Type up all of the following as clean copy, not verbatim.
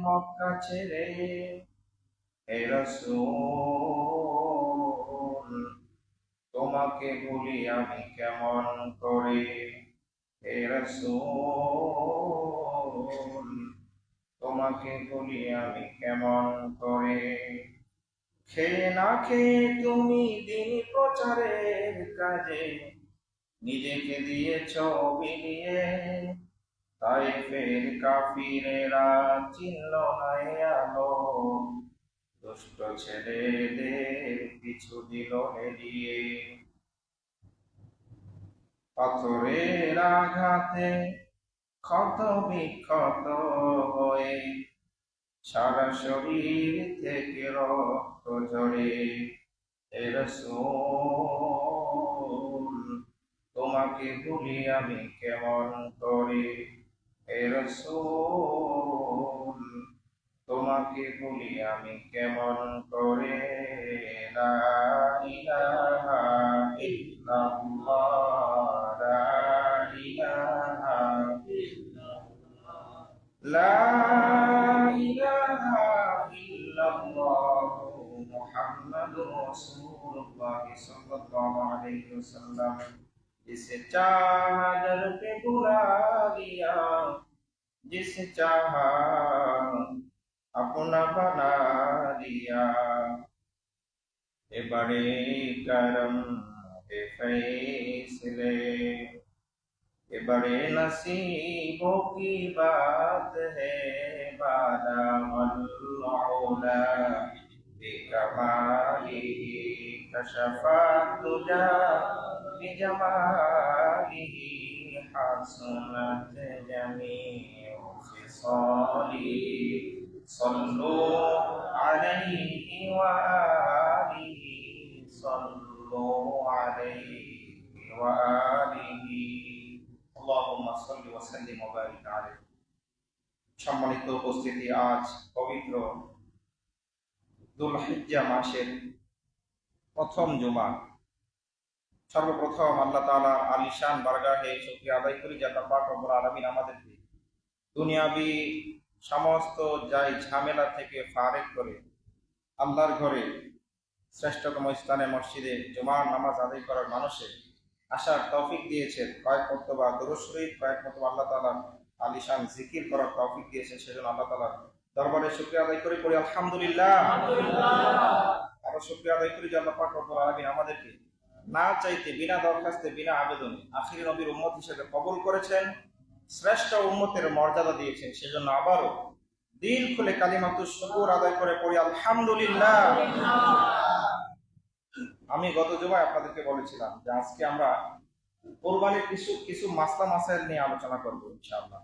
মক্কা ছেড়ে হে রাসূল তোমাকে ভুলি আমি কেমন করে হে রাসূল তোমাকে ভুলি আমি কেমন করে খেয়ে না খেয়ে তুমি দিন প্রচারের কাজে নিজেকে দিয়েছ বিলিয়ে তাইফের কাফিরেরা চিনল না এ আলো দুষ্ট ছেলেদের পিছু দিল হেলিয়ে পাথরের আঘাতে ক্ষত বিক্ষত হয়ে সারা শরীর থেকে রক্ত ঝরে হে রাসূল তোমাকে ভুলি আমি কেমন করে হে রাসূল তোমাকে ভুলি আমি কেমন করে লা ইলাহা ইল্লাল্লাহ লা ইলাহা লা ইলাহা ইল্লাল্লাহ মুহাম্মাদুর রাসূলুল্লাহ সাল্লাল্লাহু আলাইহি ওয়াসাল্লাম जिसे चाहा दर पे बुला लिया जिसे चाहा अपना बना लिया ए बड़े करम के फैसले ये बड़े नसीबों की बात है बाला मल्ला बिकमालिही कशफा तुजा बिजमालिही हसनत जमीउ खिसाली सल्लु अलैहि व आलिहि सल्लु अलैहि व आलिहि আল্লাহুম্মা সাল্লি ওয়া সাল্লিম ওয়া বারিক আলাইহি। সম্মানিত উপস্থিতি, আজ পবিত্র যুলহিজ্জা মাসের প্রথম জুমা। সর্বপ্রথম আল্লাহ তাআলা আলিশান বারগাহে শুকরিয়া আদায় করি যে আল্লাহ পাক রব্বুল আলামিন আমাদেরকে দুনিয়াবি সমস্ত ঝামেলা থেকে ফারেক করে আল্লাহর ঘরে শ্রেষ্ঠতম স্থানে মসজিদে জুমার নামাজ আদায় করার মানুষে আসার তৌফিক দিয়েছেন। কয়েক মর্তবা দুরূদ শরীফ, কয়েক মর্তবা আল্লাহ তাআলা আলিশান জিকির করার তৌফিক দিয়েছেন। সেজন্য আল্লাহ তাআলার দরবারে শুকরিয়া আদায় করে পড়ি আলহামদুলিল্লাহ। আরো শুকরিয়া আদায় করি যে আল্লাহ পাক রব্বুল আলামিন আমাদেরকে না চাইতে, বিনা দরখাস্তে, বিনা আবেদনে আখিরি নবীর উম্মত হিসেবে কবুল করেছেন, শ্রেষ্ঠ উম্মতের মর্যাদা দিয়েছেন। সেজন্য আবারও দিল খুলে কালিমাতুশ শুকর আদায় করে পড়ি আলহামদুলিল্লাহ। আমি গত জুমায় আপনাদেরকে বলেছিলাম যে আজকে আমরা কোরবানির কিছু মাসলা মাসাইল নিয়ে আলোচনা করবো ইনশাআল্লাহ।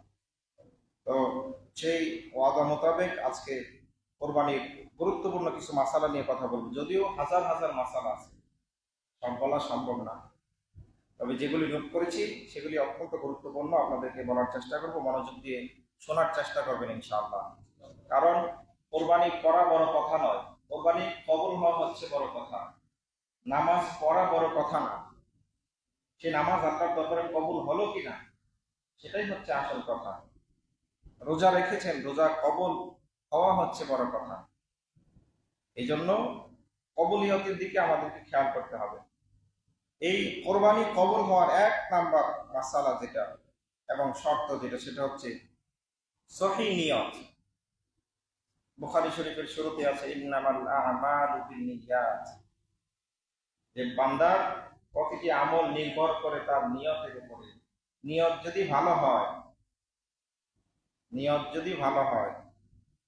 তো সেই ওয়াদা মোতাবেক আজকে কোরবানির গুরুত্বপূর্ণ কিছু মাসালা নিয়ে কথা বলবো। যদিও হাজার হাজার মাসালা আছে, সব বলা সম্ভব না, তবে যেগুলি নোট করেছি সেগুলি অত্যন্ত গুরুত্বপূর্ণ। আপনাদেরকে বলার চেষ্টা করবো, মনোযোগ দিয়ে শোনার চেষ্টা করবেন ইনশাআল্লাহ। কারণ কোরবানি করা বড় কথা নয়, কোরবানি কবুল হওয়া হচ্ছে বড় কথা। নামাজ পড়া বড় কথা না, সে নামাজ আপনার দরবারে কবুল হলো কিনা সেটাই হচ্ছে আসল কথা। রোজা রেখেছেন, রোজা কবুল হওয়া হচ্ছে বড় কথা। এই জন্য কবুলিয়তের দিকে আমাদেরকে খেয়াল করতে হবে। এই কোরবানি কবুল হওয়ার এক নাম্বার মাসালা যেটা এবং শর্ত যেটা, সেটা হচ্ছে সহিহ নিয়ত। বুখারী শরীফের শুরুতে আছে ইন্নামাল আমালু বিন্নিয়াত, যে বান্দার প্রতিটি আমল নির্ভর করে তার নিয়তের উপরে। নিয়ত যদি ভালো হয়, নিয়ত যদি ভালো হয়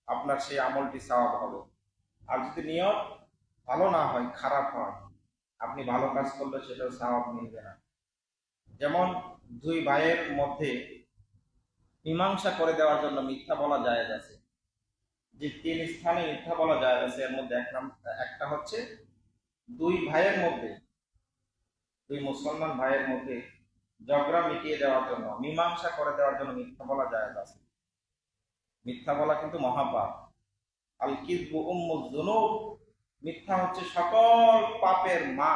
আপনার সেই আমলটি সওয়াব হবে। আর যদি নিয়ত ভালো না হয়, খারাপ হয়, আপনি ভালো কাজ করলে সেটাও সওয়াব মিলবে না। যেমন দুই ভাইয়ের মধ্যে মীমাংসা করে দেওয়ার জন্য মিথ্যা বলা জায়েজ আছে। যে তিন স্থানে মিথ্যা বলা জায়েজ আছে, এর মধ্যে একটা হচ্ছে দুই ভাইয়ের মধ্যে, দুই মুসলমান ভাইয়ের মধ্যে ঝগড়া মিটিয়ে দেওয়ার জন্য, মীমাংসা করে দেওয়ার জন্য মিথ্যা বলা জায়েজ আছে। মিথ্যা বলা কিন্তু মহাপাপ। আল কিযবু উম্মুয যুনুব, মিথ্যা হচ্ছে সকল পাপের মা।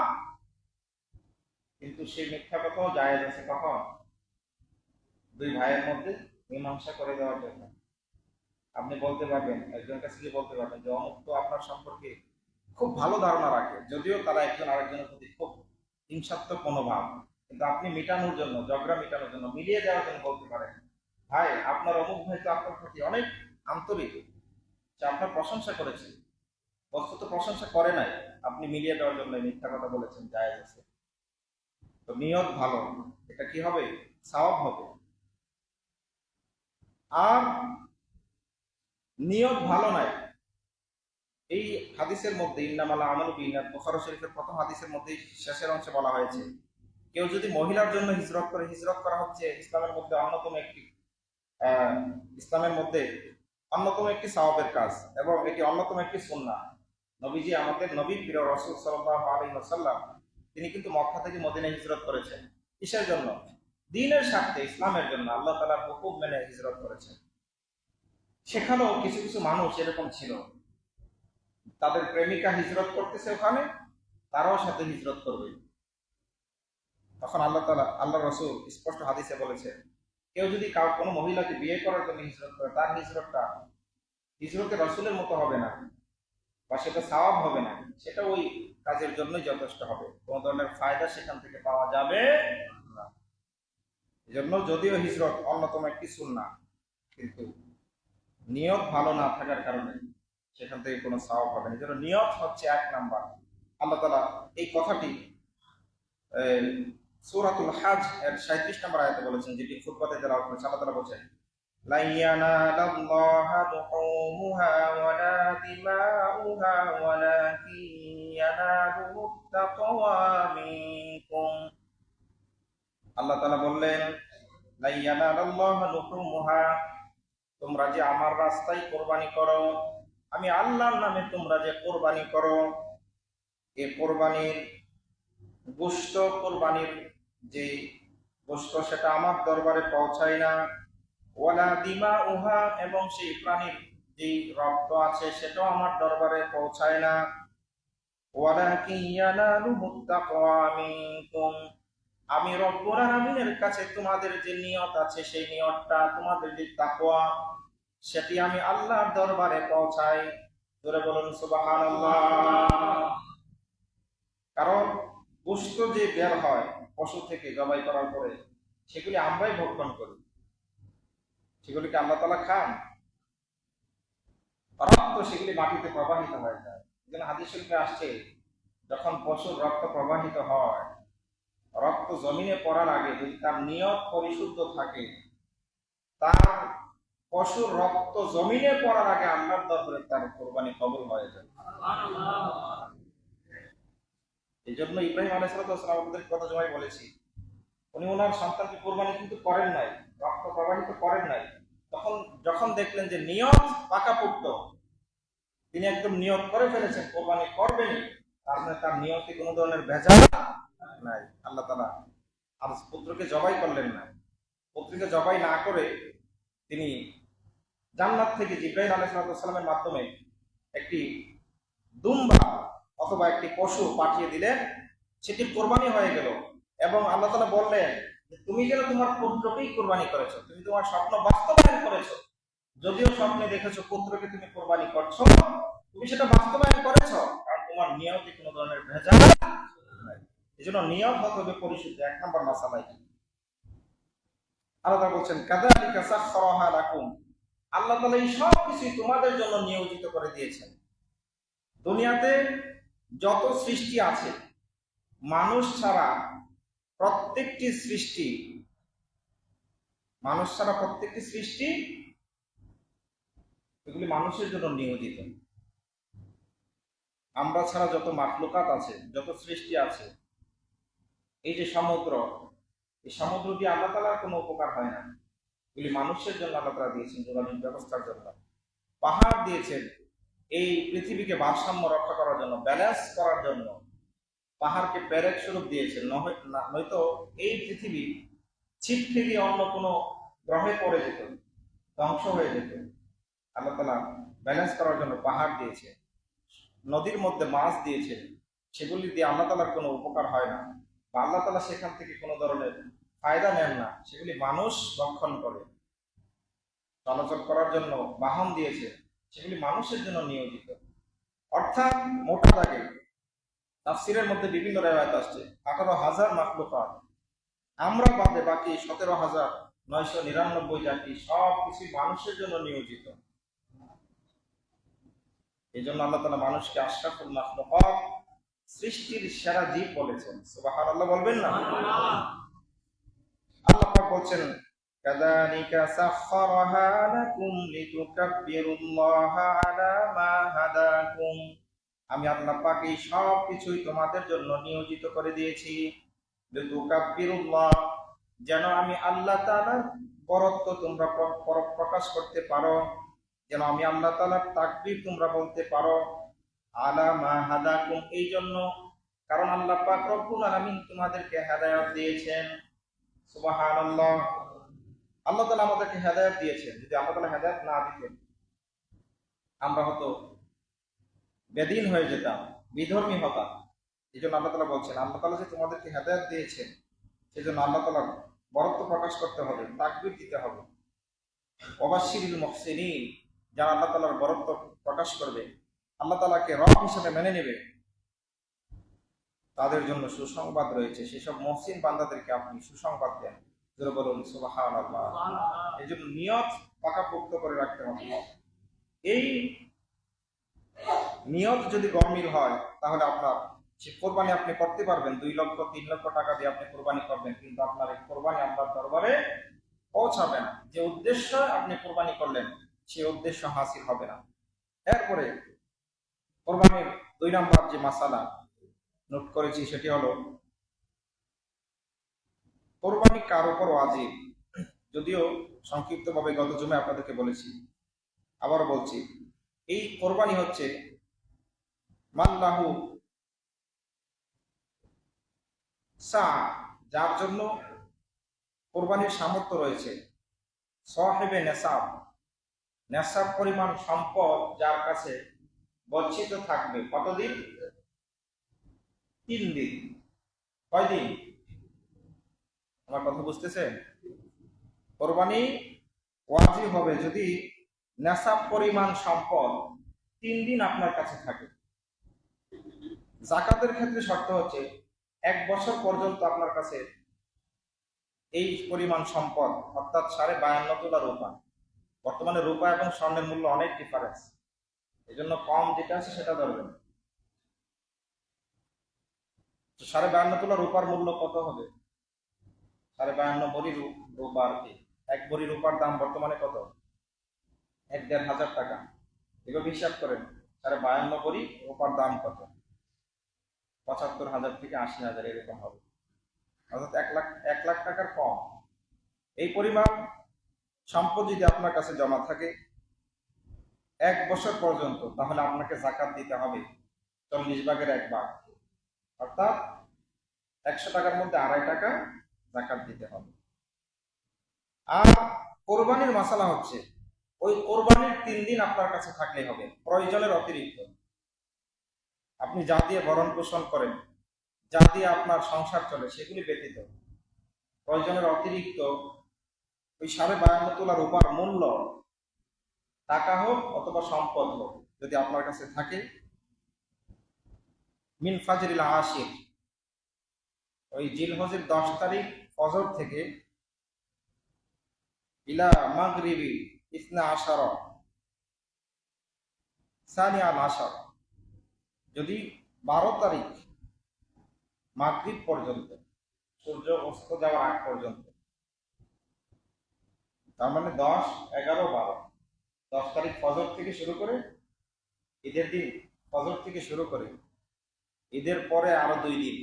কিন্তু সেই মিথ্যা কথাও জায়েজ আছে কখন? দুই ভাইয়ের মধ্যে মীমাংসা করে দেওয়ার জন্য। আপনি বলতে পারবেন, একজনের কাছে গিয়ে বলতে পারবেন যে অমুক তো আপনার সম্পর্কে খুব ভালো ধারণা রাখে, যদিও তারা একজন আরেকজনের প্রতি খুব হিংসাত্মক মনোভাব, কিন্তু আপনি মেটানোর জন্য, ঝগড়া মেটানোর জন্য, মিলিয়ে দেওয়ার জন্য বলতে পারেন, ভাই আপনার অমুক ভাই তো আপনার প্রতি অনেক আন্তরিক, সে আপনার প্রশংসা করেছে, বস্তুত প্রশংসা করে নাই, আপনি মিলিয়ে দেওয়ার জন্য মিথ্যা কথা বলেছেন, জায়েজ আছে। তো নিয়ত ভালো, এটা কি হবে? সওয়াব হবে। আর নিয়ত ভালো নাই, এই হাদিসের মধ্যে ইন্নামাল আমালু বিনিয়াত, বুখারী শরীফের প্রথম হাদিসের মধ্যে শেষের অংশে বলা হয়েছে, কেউ যদি মহিলার জন্য হিজরত করে, হিজরত করা হচ্ছে ইসলামের মধ্যে অন্যতম একটি আহ, ইসলামের মধ্যে অন্যতম একটি সওয়াবের কাজ, এবং এটি অন্যতম একটি সুন্নাহ। নবীজি, আমাদের নবী প্রিয় রাসূল সাল্লাল্লাহু আলাইহি ওয়াসাল্লাম, তিনি কিন্তু মক্কা থেকে মদিনায় হিজরত করেছেন। কিসের জন্য? দ্বীনের স্বার্থে, ইসলামের জন্য, আল্লাহ তাআলার হুকুম মেনে হিজরত করেছেন। সেখানেও কিছু কিছু মানুষ এরকম ছিল, তাদের প্রেমিকা হিজরত করতেছে ওখানে, তারাও সাথে হিজরত করবে। তখন আল্লাহ তাআলা, আল্লাহ রাসূল স্পষ্ট হাদিসে বলেছে, কেউ যদি কোনো মহিলাকে বিয়ে করার জন্য হিজরত করে, তার হিজরতটা হিজরতে রাসূলের মতো হবে না, বা সেটা সওয়াব হবে না, সেটা ওই কাজের জন্যই যথেষ্ট হবে, কোনো ধরনের ফায়দা সেখান থেকে পাওয়া যাবে না। এজন্য যদিও হিজরত অন্যতম একটি সুন্নাহ, কিন্তু নিয়ত ভালো না থাকার কারণে সেখান থেকে কোনো সওয়াব হবে না। এজন্য নিয়ত হচ্ছে এক নাম্বার। আল্লাহ তাআলা এই কথাটি সূরাতুল হজ এর 37 নম্বর আয়াতে বলেছেন, যেটি খুতবাতে তেলাওয়াত করেছে। আল্লাহ তাআলা বলেছেন, লা ইয়ানালাল্লাহা লুহুমুহা ওয়ালা দিমাউহা ওয়ালাকিন ইয়ানালুহুত তাকওয়া মিনকুম। আল্লাহ তাআলা বললেন, লা ইয়ানালাল্লাহা লুহুমুহা, তোমরা যে আমার রাস্তায় কোরবানি করো, আমি আল্লাহর নামে তোমরা যে কোরবানি করো, এই কোরবানির গোশত, কোরবানির যে গোশত সেটা আমার দরবারে পৌঁছায় না। ওয়ালা দিমা উহা, এবং সেই প্রাণীর যে রক্ত আছে সেটাও আমার দরবারে পৌঁছায় না। ওয়ালাকিন ইয়ানালুহুত তাকওয়া মিনকুম, আমি রব্বুল আলামিনের কাছে তোমাদের যে নিয়ত আছে, সেই নিয়তটা, তোমাদের যে তাকওয়া, সেটি আমি আল্লাহর দরবারে পৌঁছাই। জোরে বলুন সুবহানাল্লাহ। কারণ গোশত যে বের হয় পশু থেকে জবাই করার পরে, সেগুলি আমরাই ভক্ষণ করি, সেগুলিকে আল্লাহ তাআলা খান? রক্ত সেগুলি মাটিতে প্রবাহিত হয়ে যায়। যেন হাদিস শরীফে আসছে, যখন পশুর রক্ত প্রবাহিত হয়, রক্ত জমিনে পড়ার আগে যদি তার নিয়ত পরিশুদ্ধ থাকে, তার পশুর রক্ত জমিনে পড়ার আগে আল্লাহর দরবারে তার কোরবানি কবুল হয়ে যায়। এই জন্য ইব্রাহিম আলাইহিস সালাম, আমাদের কথা জমাই বলেছি, উনি ওনার সন্তানকে কোরবানি কিন্তু করেন নাই, রক্ত প্রবাহিত করেন নাই। তখন যখন দেখলেন যে নিয়ত পাকাপোক্ত, তিনি একদম নিয়ত করে ফেলেছেন কোরবানি করবেনই, তার মানে তার নিয়তে কোনো ধরনের ভেজাল নাই। আল্লাহ তাআলা আর পুত্রকে জবাই করলেন না। পুত্রকে জবাই না করে তিনি জান্নাত থেকে জিবরাইল আলাইহিস সালামের মাধ্যমে একটি দুম্বা অথবা একটি পশু পাঠিয়ে দিলেন, সেটি কোরবানি হয়ে গেল। এবং আল্লাহ তাআলা বললেন যে তুমি যেন তোমার পুত্রকেই কোরবানি করেছো, তুমি তোমার স্বপ্ন বাস্তবায়ন করেছো, যদিও স্বপ্নে দেখেছো পুত্রকে তুমি কোরবানি করছো, তুমি সেটা বাস্তবায়ন করেছো, কারণ তোমার নিয়তে কোনো ধরনের ভেজাল নাই। এই জন্য নিয়ত হতে হবে পরিশুদ্ধ, এক নম্বর মাসালা। আল্লাহ তাআলা বলছেন, কাযালিকা সাখখারাহা লাকুম, আল্লাহ তাআলা এই সব কিছুই তোমাদের জন্য নিয়োজিত করে দিয়েছেন। দুনিয়াতে যত সৃষ্টি আছে, মানুষ ছাড়া প্রত্যেকটি সৃষ্টি, মানুষ ছাড়া প্রত্যেকটি সৃষ্টি, এগুলি মানুষের জন্য নিয়োজিত। আমরা ছাড়া যত মাখলুকাত আছে, যত সৃষ্টি আছে, এই যে সমুদ্র, এই সমুদ্র দিয়ে আল্লাহ তাআলার কোনো উপকার হয় না, এগুলি মানুষের জন্য আল্লাহ তাআলা দিয়েছেন, যোগাযোগ ব্যবস্থার জন্য। পাহাড় দিয়েছেন এই পৃথিবীকে ভারসাম্য রক্ষা করার জন্য, ব্যালেন্স করার জন্য। পাহাড়কে প্যারেক স্বরূপ দিয়েছেন, নয়তো এই পৃথিবী ছিটকে গিয়ে অন্য কোনো গ্রহে পড়ে যেত, ধ্বংস হয়ে যেত। আল্লাহ তাআলা ব্যালেন্স করার জন্য পাহাড় দিয়েছে, নদীর মধ্যে মাছ দিয়েছে, সেগুলি দিয়ে আল্লাহ তাআলার কোনো উপকার হয় না, বা আল্লাহ তাআলা সেখান থেকে কোনো ধরনের ফায়দা নেন না, সেগুলি মানুষ রক্ষণ করে। চলাচল করার জন্য বাহন দিয়েছে, সেগুলি মানুষের জন্য নিয়োজিত। অর্থাৎ মোটা দাগে তাফসীরের মধ্যে বিভিন্ন রিওয়ায়াত আসছে 18,000 মাখলুকাত, আমরা বাদে বাকি 17,999 জাতি সব কিছু মানুষের জন্য নিয়োজিত। এই জন্য আল্লাহ তাআলা মানুষকে আশরাফুল মাখলুকাত, সৃষ্টির সেরা জীব বলেছেন। সুবহানাল্লাহ বলবেন না? আল্লাহ পাক বলছেন কাযালিকা সাখখারাহা লাকুম লিতুকাব্বিরুল্লাহা আলা মা হাদাকুম, আমি আল্লাহ পাক এই সব কিছুই তোমাদের জন্য নিয়োজিত করে দিয়েছি। লিতুকাব্বিরুল্লাহ, যেন আমি আল্লাহ তাআলার বরত্ব তোমরা প্রকাশ করতে পারো, যেন আমি আল্লাহ তাআলার তাকবীর তোমরা বলতে পারো। আলা মা হাদাকুম, এই জন্য কারণ আল্লাহ পাক রব্বুল আলামিন তোমাদেরকে হেদায়েত দিয়েছেন। সুবহানাল্লাহ। আল্লাহ তাআলা আমাদেরকে হেদায়েত দিয়েছেন। যদি আল্লাহ তাআলা হেদায়েত না দিতেন আমরা হয়তো বেদিন হয়ে যেতাম, বিধর্মী হতাম। এই জন্য আল্লাহ তাআলা বলছেন আল্লাহ তাআলা যে তোমাদেরকে হেদায়েত দিয়েছেন, সেই জন্য আল্লাহ তাআলার বরত্ব প্রকাশ করতে হবে, তাকবীর দিতে হবে। ওয়াবাশশিরিল মুহসিনিন, যারা আল্লাহ তাআলার বরত্ব প্রকাশ করবে, আল্লাহ তাআলাকে রব হিসেবে মেনে নেবে, তাদের জন্য সুসংবাদ রয়েছে। সেসব মুহসিন বান্দাদেরকে আপনি সুসংবাদ দেন। জোরে বলুন সুবহানাল্লাহ। এই জন্য নিয়ত পাকাপোক্ত করে রাখতে হবে। এই নিয়ত যদি গম্ভীর হয় তাহলে আপনার সে কোরবানি আপনি করতে পারবেন, 2 লক্ষ 3 লক্ষ টাকা দিয়ে আপনি কোরবানি করবেন, কিন্তু আপনার এই কোরবানি আল্লাহর দরবারে পৌঁছাবে না। যে উদ্দেশ্য আপনি কোরবানি করলেন সেই উদ্দেশ্য হাসিল হবে না। এরপরে কোরবানির 2 নাম্বার যে মাসালা নোট করেছি সেটি হলো কোরবানি কার উপর ওয়াজিব। যদিও সংক্ষিপ্তভাবে গত জুমে আপনাদেরকে বলেছি, আবারও বলছি, এই কোরবানি হচ্ছে মাল্লাহু সা, যার জন্য কোরবানির সামর্থ্য রয়েছে, সাহেবে নেসাব, নেসাব পরিমাণ সম্পদ যার কাছে গচ্ছিত থাকবে। কতদিন? 3 দিন। কয়দিন? আমার কথা বুঝতেছেন? কোরবানি ওয়াজিব হবে যদি নেসাব পরিমাণ সম্পদ 3 দিন আপনার কাছে থাকে। যাকাতের ক্ষেত্রে শর্ত হচ্ছে 1 বছর পর্যন্ত আপনার কাছে এই পরিমাণ সম্পদ, অর্থাৎ 52.5 তোলা রূপা। বর্তমানে রূপা এবং স্বর্ণের মূল্য অনেক ডিফারেন্স, এই জন্য কম যেটা আছে সেটা ধরবেন। 52.5 তোলা রূপার মূল্য কত হবে? 52.5 ভরি রূপা আর কি। 1 ভরি রূপার দাম বর্তমানে কত? 1-1.5 হাজার টাকা। এভাবে হিসাব করেন 52.5 ভরি রূপার দাম কত? 75,000 থেকে 80,000 এরকম হবে, অর্থাৎ 1 লাখ টাকার কম। এই পরিমাণ সম্পদ যদি আপনার কাছে জমা থাকে 1 বছর পর্যন্ত, তাহলে আপনাকে যাকাত দিতে হবে 40 ভাগের 1 ভাগ, অর্থাৎ 100 টাকার মধ্যে 2.5 টাকা যাকাত দিতে হবে। আর কোরবানির মাসালা হচ্ছে ওই কোরবানির 3 দিন আপনার কাছে থাকলেই হবে, প্রয়োজনের অতিরিক্ত। আপনি যা দিয়ে ভরণ পোষণ করেন, যা দিয়ে আপনার সংসার চলে, সেগুলি ব্যতীত প্রয়োজনের অতিরিক্ত ওই 52.5 তোলা রূপার মূল্য, টাকা হোক অথবা সম্পদ হোক, যদি আপনার কাছে থাকে, মিন ফাজরিল আশির, ওই জিলহজের 10 তারিখ ফজর থেকে ইলা মাগরিবি ইসনা আশারা সানিয়া আশারা, যদি 12 তারিখ মাগরিব পর্যন্ত, সূর্য অস্ত যাওয়ার আগ পর্যন্ত, তার মানে 10, 11, 12, 10 তারিখ ফজর থেকে শুরু করে, ঈদের দিন ফজর থেকে শুরু করে ঈদের পরে আরো 2 দিন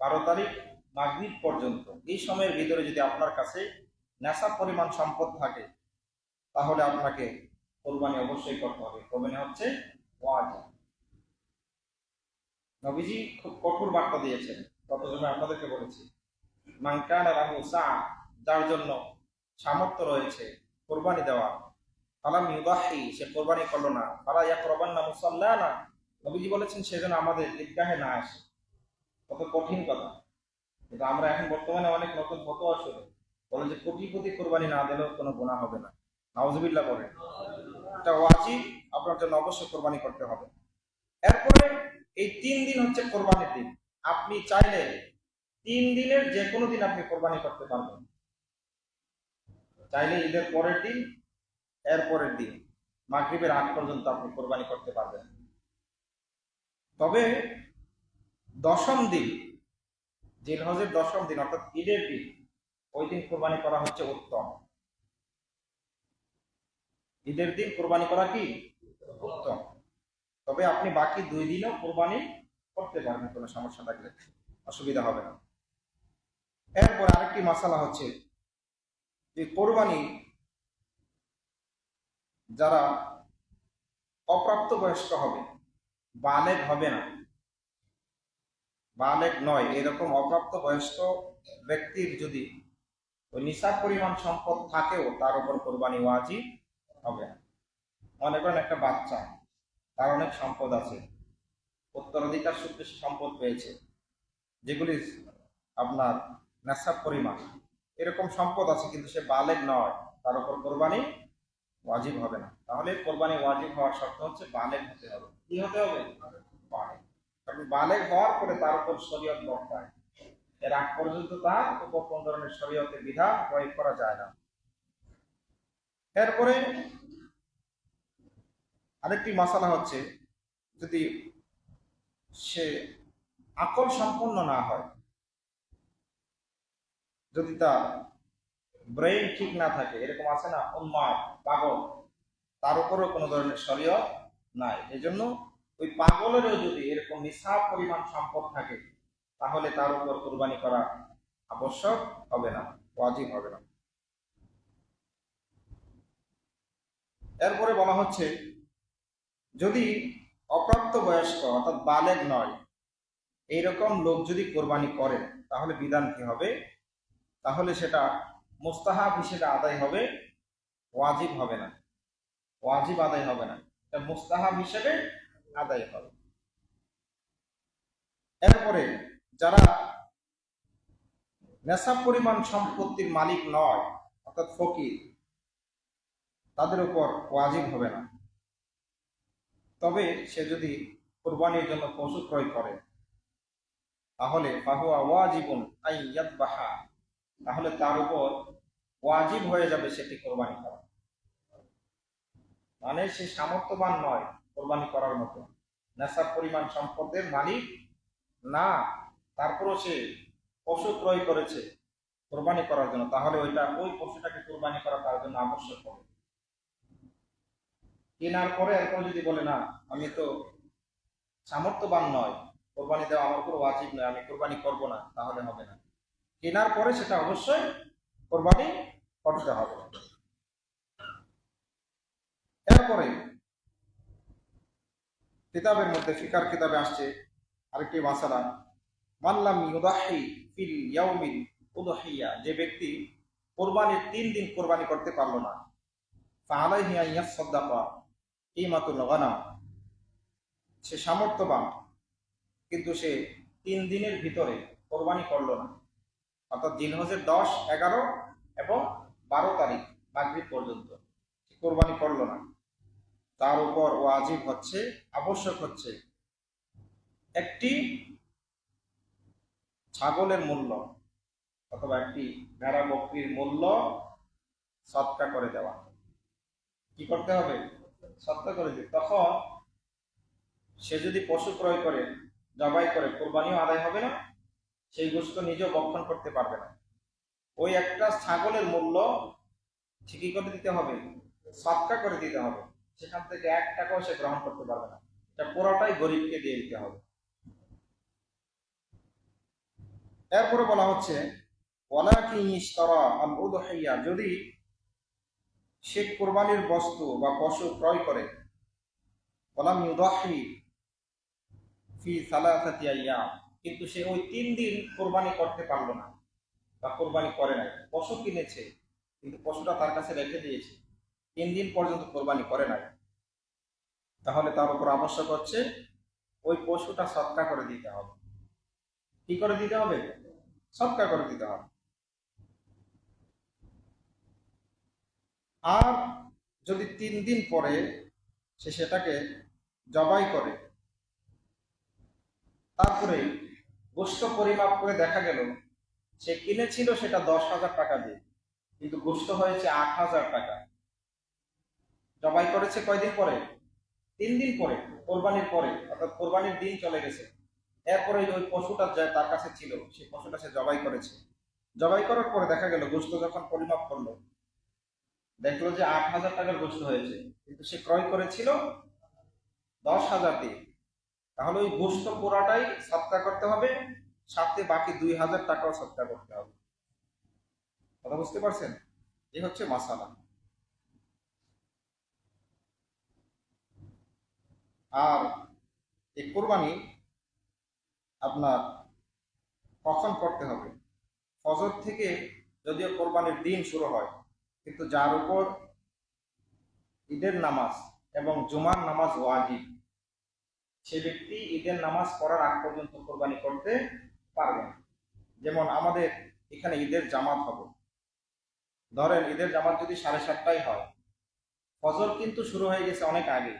12 তারিখ মাগরিব পর্যন্ত, এই সময়ের ভিতরে যদি আপনার কাছে নেশাব পরিমাণ সম্পদ থাকে, তাহলে আপনাকে কোরবানি অবশ্যই করতে হবে। কোরবানি হচ্ছে ওয়াজিব। নবীজি খুব কঠোর বার্তা দিয়েছেন, গত জন্য আপনাদেরকে বলেছি, মান কানা লাহু সা, যার জন্য সামর্থ্য রয়েছে কোরবানি দেওয়া, ফালাম ইউদাহি, সে কোরবানি করলো না, ফালা ইয়াকরাবান্না মুসাল্লানা, নবীজি বলেছেন সেজন্য আমাদের ঈদগাহে না আসে। কত কঠিন কথা। কিন্তু আমরা এখন বর্তমানে অনেক নতুন ফতোয়া শুনি, বলে যে কোটিপতি কোরবানি না দিলেও কোনো গুনাহ হবে না। নাউজুবিল্লাহ করে, এটা ওয়াজিব, আপনার জন্য অবশ্যই কোরবানি করতে হবে। এরপরে এই 3 দিন হচ্ছে কোরবানির দিন। আপনি চাইলে 3 দিনের যে কোনো দিন আপনি কোরবানি করতে পারবেন। চাইলে ঈদের পরের দিন, এর পরের দিন, মাগরিবের আগ পর্যন্ত আপনি কোরবানি করতে পারবেন। তবে 10ম দিন, জিলহজের 10ম দিন অর্থাৎ ঈদের দিন, ওই দিন কোরবানি করা হচ্ছে উত্তম। ঈদের দিন কোরবানি করা কি উত্তম। তবে আপনি বাকি 2 দিনও কোরবানি করতে পারবেন, কোনো সমস্যা থাকলে, অসুবিধা হবে না। এরপর আরেকটি মাসালা হচ্ছে যে কোরবানি যারা অপ্রাপ্ত বয়স্ক হবে, বালেগ হবে না, বালেগ নয়, এরকম অপ্রাপ্ত বয়স্ক ব্যক্তির যদি ওই নিসাব পরিমাণ সম্পদ থাকেও তার উপর কোরবানি ওয়াজিব হবে না। মনে করেন একটা বাচ্চা, তার অনেক সম্পদ আছে, উত্তরাধিকার সূত্রে সম্পদ পেয়েছে, যেগুলি আপনার নেশাব পরিমাণ, এরকম সম্পদ আছে, কিন্তু সে বালেগ নয়, তার উপর কোরবানি ওয়াজিব হবে না। তাহলে কোরবানি ওয়াজিব হওয়ার শর্ত হচ্ছে বালেগ হতে হবে। কি হতে হবে? বালেগ। কারণ বালেগ হওয়ার পরে তার উপর শরীয়ত বর্তায়, এর আগ পর্যন্ত তার উপর কোন ধরনের শরীয়তের বিধান প্রয়োগ করা যায় না। এরপরে আরেকটি মাসালা হচ্ছে, যদি সে আকল সম্পন্ন না হয়, যদি তার ব্রেইন ঠিক না থাকে, এরকম আছে না উন্মাদ, পাগল, তার উপরও কোনো ধরনের শরীয়ত নাই। এজন্য ওই পাগলেরও যদি এরকম নিসাব পরিমাণ সম্পদ থাকে, তাহলে তার উপর কুরবানি করা আবশ্যক হবে না, ওয়াজিব হবে না। এরপরে বলা হচ্ছে, যদি অপ্রাপ্ত বয়স্ক অর্থাৎ বালেগ নয় এইরকম লোক যদি কোরবানি করে, তাহলে বিধান কি হবে? তাহলে সেটা মুস্তাহাব হিসেবে আদায় হবে, ওয়াজিব হবে না, ওয়াজিব আদায় হবে না, এটা মুস্তাহাব হিসেবে আদায় হবে। এরপরে যারা নেশাব পরিমাণ সম্পত্তির মালিক নয় অর্থাৎ ফকির, তাদের উপর ওয়াজিব হবে না। তবে সে যদি কোরবানির জন্য পশু ক্রয় করে, তাহলে ফাহুয়া ওয়াজিবুন আই ইয়াযবাহা, তাহলে তার উপর ওয়াজিব হয়ে যাবে সেটি কোরবানি করা। মানে সে সামর্থ্যবান নয় কোরবানি করার মতো, নেশাব পরিমাণ সম্পদের মালিক না, তারপরও সে পশু ক্রয় করেছে কোরবানি করার জন্য, তাহলে ওই পশুটাকে কোরবানি করা তার জন্য আবশ্যক হবে। কেনার পরে এরপর যদি বলে না, আমি তো সামর্থ্যবান নয়, কোরবানি দেওয়া আমার উপর ওয়াজিব নয়, আমি কোরবানি করব না, তাহলে হবে না। কেনার পরে সেটা অবশ্যই কোরবানি করতে হবে। এরপরে কিতাবের মধ্যে, ফিকার কিতাবে আসছে আরেকটি মাসালা, মাল্লাম ইউদাহি ফিল ইয়াউমিল উদহিয়া, যে ব্যক্তি কোরবানির 3 দিন কোরবানি করতে পারলো না, ফাআলাইহি আন ইয়াসাদদাকা কিমাতুল গানাম, সে সামর্থ্যবান কিন্তু সে 3 দিনের ভিতরে কোরবানি করলো না, অর্থাৎ জিলহজের 10, 11 এবং 12 তারিখ মাগরিব পর্যন্ত কোরবানি করলো না, তার উপর ওয়াজিব হচ্ছে, আবশ্যক হচ্ছে একটি ছাগলের মূল্য অথবা একটি ভেড়া বকরির মূল্য সদকা করে দেওয়া। কি করতে হবে? সদকা করে দিতে। তখন সে যদি পশু ক্রয় করে, জবাই করে, কোরবানিও আদায় হবে না, সেই গোশত নিজেও ভক্ষণ করতে পারবে না। ওই একটা ছাগলের মূল্য ঠিকই করে দিতে হবে, সদকা করে দিতে হবে, সেখান থেকে 1 টাকাও সে গ্রহণ করতে পারবে না, এটা পুরোটাই গরিবকে দিয়ে দিতে হবে। এরপরে বলা হচ্ছে, ওয়ালাকিন ইশতারা আল উদহিয়া, যদি সে কোরবানির বস্তু বা পশু ক্রয় করে, ওয়ালাম ইউদাহি ফি সালাসাতি আইয়াম, কিন্তু সে ওই 3 দিন কোরবানি করতে পারলো না বা কোরবানি করে নাই, পশু কিনেছে কিন্তু পশুটা তার কাছে রেখে দিয়েছে, 3 দিন পর্যন্ত কোরবানি করে নাই, তাহলে তার উপর আবশ্যক হচ্ছে ওই পশুটা সদকা করে দিতে হবে। কি করে দিতে হবে? সদকা করে দিতে হবে। আর যদি 3 দিন পরে সে সেটাকে জবাই করে, তারপরে গোশত পরিমাপ করে দেখা গেল সে কিনেছিল সেটা 10,000 টাকা দিয়ে, কিন্তু গোশত হয়েছে 8,000 টাকা। জবাই করেছে কয়দিন পরে? 3 দিন পরে, কোরবানির পরে, অর্থাৎ কোরবানির দিন চলে গেছে। এরপরে ওই পশুটা যা তার কাছে ছিল সেই পশুটা সে জবাই করেছে। জবাই করার পরে দেখা গেল গোশত যখন পরিমাপ করলো, দেখলো যে 8,000 টাকার গোশত হয়েছে, কিন্তু সে ক্রয় করেছিল 10,000 দিয়ে। তাহলে ওই গোশত পুরাটাই সৎকার করতে হবে, সাথে বাকি 2,000 টাকাও সৎকার করতে হবে। কথা বুঝতে পারছেন? এই হচ্ছে মাসালা। আর এই কোরবানি আপনার কখন করতে হবে? ফজর থেকে যদিও কোরবানির দিন শুরু হয়, কিন্তু যার উপর ঈদের নামাজ এবং জুমার নামাজ ওয়াজিব, সে ব্যক্তি ঈদের নামাজ পড়ার আগ পর্যন্ত কোরবানি করতে পারবে না। যেমন আমাদের এখানে ঈদের জামাত হবে, ধরেন ঈদের জামাত যদি 7:30টায় হয়, ফজর কিন্তু শুরু হয়ে গেছে অনেক আগে,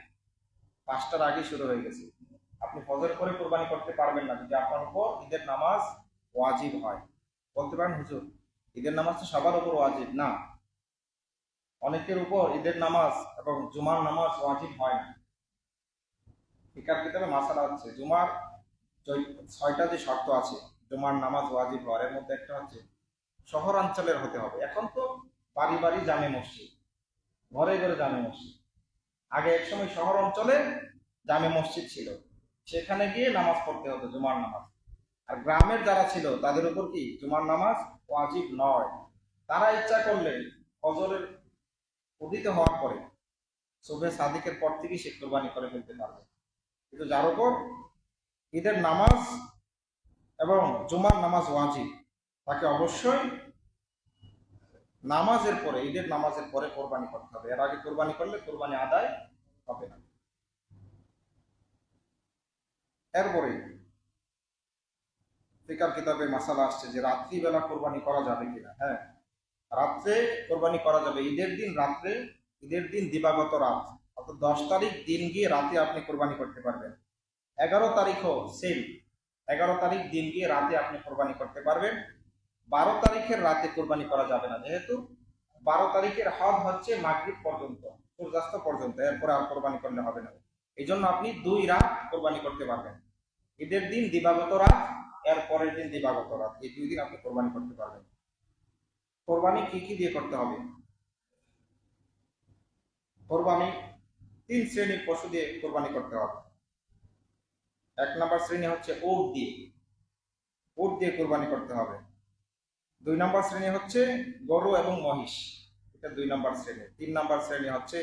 5টার আগে শুরু হয়ে গেছে। আপনি ফজর করে কোরবানি করতে পারবেন না যদি আপনার উপর ঈদের নামাজ ওয়াজিব হয়। বলতে পারেন হুজুর, ঈদের নামাজ তো সবার উপর ওয়াজিব না, অনেকের উপর ঈদের নামাজ এবং জুমার নামাজ ওয়াজিব হয় না। ফিকার কিতাবে মাসালা হচ্ছে জুমার 6টা যে শর্ত আছে জুমার নামাজ ওয়াজিব হওয়ার, এর মধ্যে একটা হচ্ছে শহরাঞ্চলের হতে হবে। এখন তো বাড়ি বাড়ি জামে মসজিদ, ঘরে ঘরে জামে মসজিদ। আগে একসময় শহর অঞ্চলে জামে মসজিদ ছিল, সেখানে গিয়ে নামাজ পড়তে হতো জুমার নামাজ। আর গ্রামের যারা ছিল তাদের উপর কি জুমার নামাজ ওয়াজিব নয়। তারা ইচ্ছা করলে ফজরের উদিত হওয়ার পরে, সুবহে সাদিকের পর থেকেই সে কোরবানি করে ফেলতে পারবে। কিন্তু যার উপর ঈদের নামাজ এবং জুমার নামাজ ওয়াজিব, তাকে অবশ্যই নামাজের পরে, ঈদের নামাজের পরে কোরবানি করতে হবে। এর আগে কোরবানি করলে কোরবানি আদায় হবে না। এরপরে ফিকার কিতাবে মাসালা আসছে যে রাত্রিবেলা কোরবানি করা যাবে কিনা। হ্যাঁ, রাত্রে কোরবানি করা যাবে। ঈদের দিন রাত্রে, ঈদের দিন দিবাগত রাত, অর্থাৎ 10 তারিখ দিন গিয়ে রাতে আপনি কোরবানি করতে পারবেন। 11 তারিখও সেম, 11 তারিখ দিন গিয়ে রাতে আপনি কোরবানি করতে পারবেন। 12 তারিখের রাতে কোরবানি করা যাবে না, যেহেতু 12 তারিখের হদ হচ্ছে মাগরিব পর্যন্ত, সূর্যাস্ত পর্যন্ত, এরপরে আর কোরবানি করলে হবে না। এই জন্য আপনি 2 রাত কোরবানি করতে পারবেন। ঈদের দিন দিবাগত রাত, এর পরের দিন দিবাগত রাত, এই 2 দিন আপনি কোরবানি করতে পারবেন। কোরবানি কি কি দিয়ে করতে হবে? কোরবানি 3 শ্রেণীর পশু দিয়ে কোরবানি করতে হবে। 1 নম্বর শ্রেণী হচ্ছে উট দিয়ে, উট দিয়ে কোরবানি করতে হবে। 2 নম্বর শ্রেণী হচ্ছে গরু এবং মহিষ, এটা 2 নম্বর শ্রেণী। 3 নম্বর শ্রেণী হচ্ছে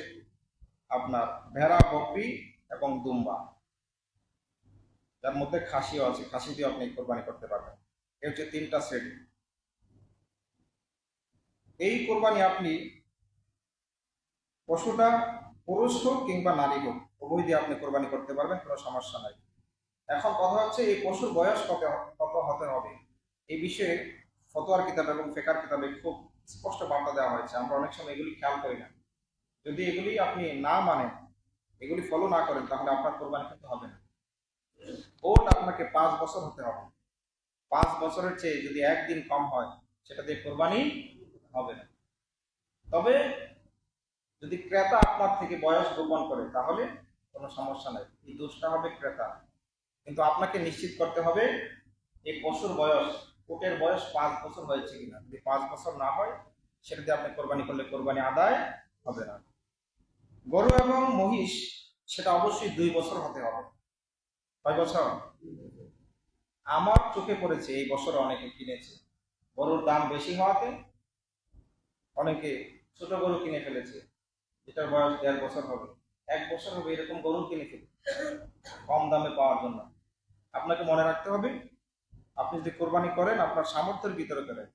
আপনার ভেড়া, বকরি এবং দুম্বা, যার মধ্যে খাসিও আছে, খাসি দিয়ে আপনি কোরবানি করতে পারবেন। এই হচ্ছে 3টা শ্রেণী। এই কোরবানি আপনি পশুটা পুরুষ হোক কিংবা নারী হোক, উভয় দিয়ে আপনি কোরবানি করতে পারবেন, কোনো সমস্যা নাই। এখন কথা হচ্ছে এই পশুর বয়স কত কত হতে হবে, এই বিষয়ে ফতোয়ার কিতাব এবং ফিকার কিতাবে খুব স্পষ্ট বার্তা দেওয়া হয়েছে। আমরা অনেক সময় এগুলি খেয়াল করি না। যদি এগুলি আপনি না মানেন, এগুলি ফলো না করেন, তাহলে আপনার কোরবানি কিন্তু হবে না। ওট আপনাকে 5 বছর হতে হবে। 5 বছরের চেয়ে যদি একদিন কম হয়, সেটা দিয়ে কোরবানি হবে না। তবে যদি ক্রেতা আপনার থেকে বয়স গোপন করে, তাহলে কোনো সমস্যা নাই, এই দোষটা হবে ক্রেতা। কিন্তু আপনাকে নিশ্চিত করতে হবে এই পশুর বয়স, উটের বয়স 5 বছর হয়েছে কিনা। যদি 5 বছর না হয়, সেটা দিয়ে আপনি কোরবানি করলে কোরবানি আদায় হবে না। গরু এবং মহিষ, সেটা অবশ্যই 2 বছর হতে হবে। কয় বছর? আমার চোখে পড়েছে এই বছর অনেকে কিনেছে, গরুর দাম বেশি হওয়াতে অনেকে ছোট গরু কিনে ফেলেছে, যেটার বয়স 1.5 বছর হবে, 1 বছর হবে, এরকম গরু কিনে ফেলে কম দামে পাওয়ার জন্য। আপনাকে মনে রাখতে হবে, আপনি যদি কোরবানি করেন আপনার সামর্থ্যের ভিতরে করেন।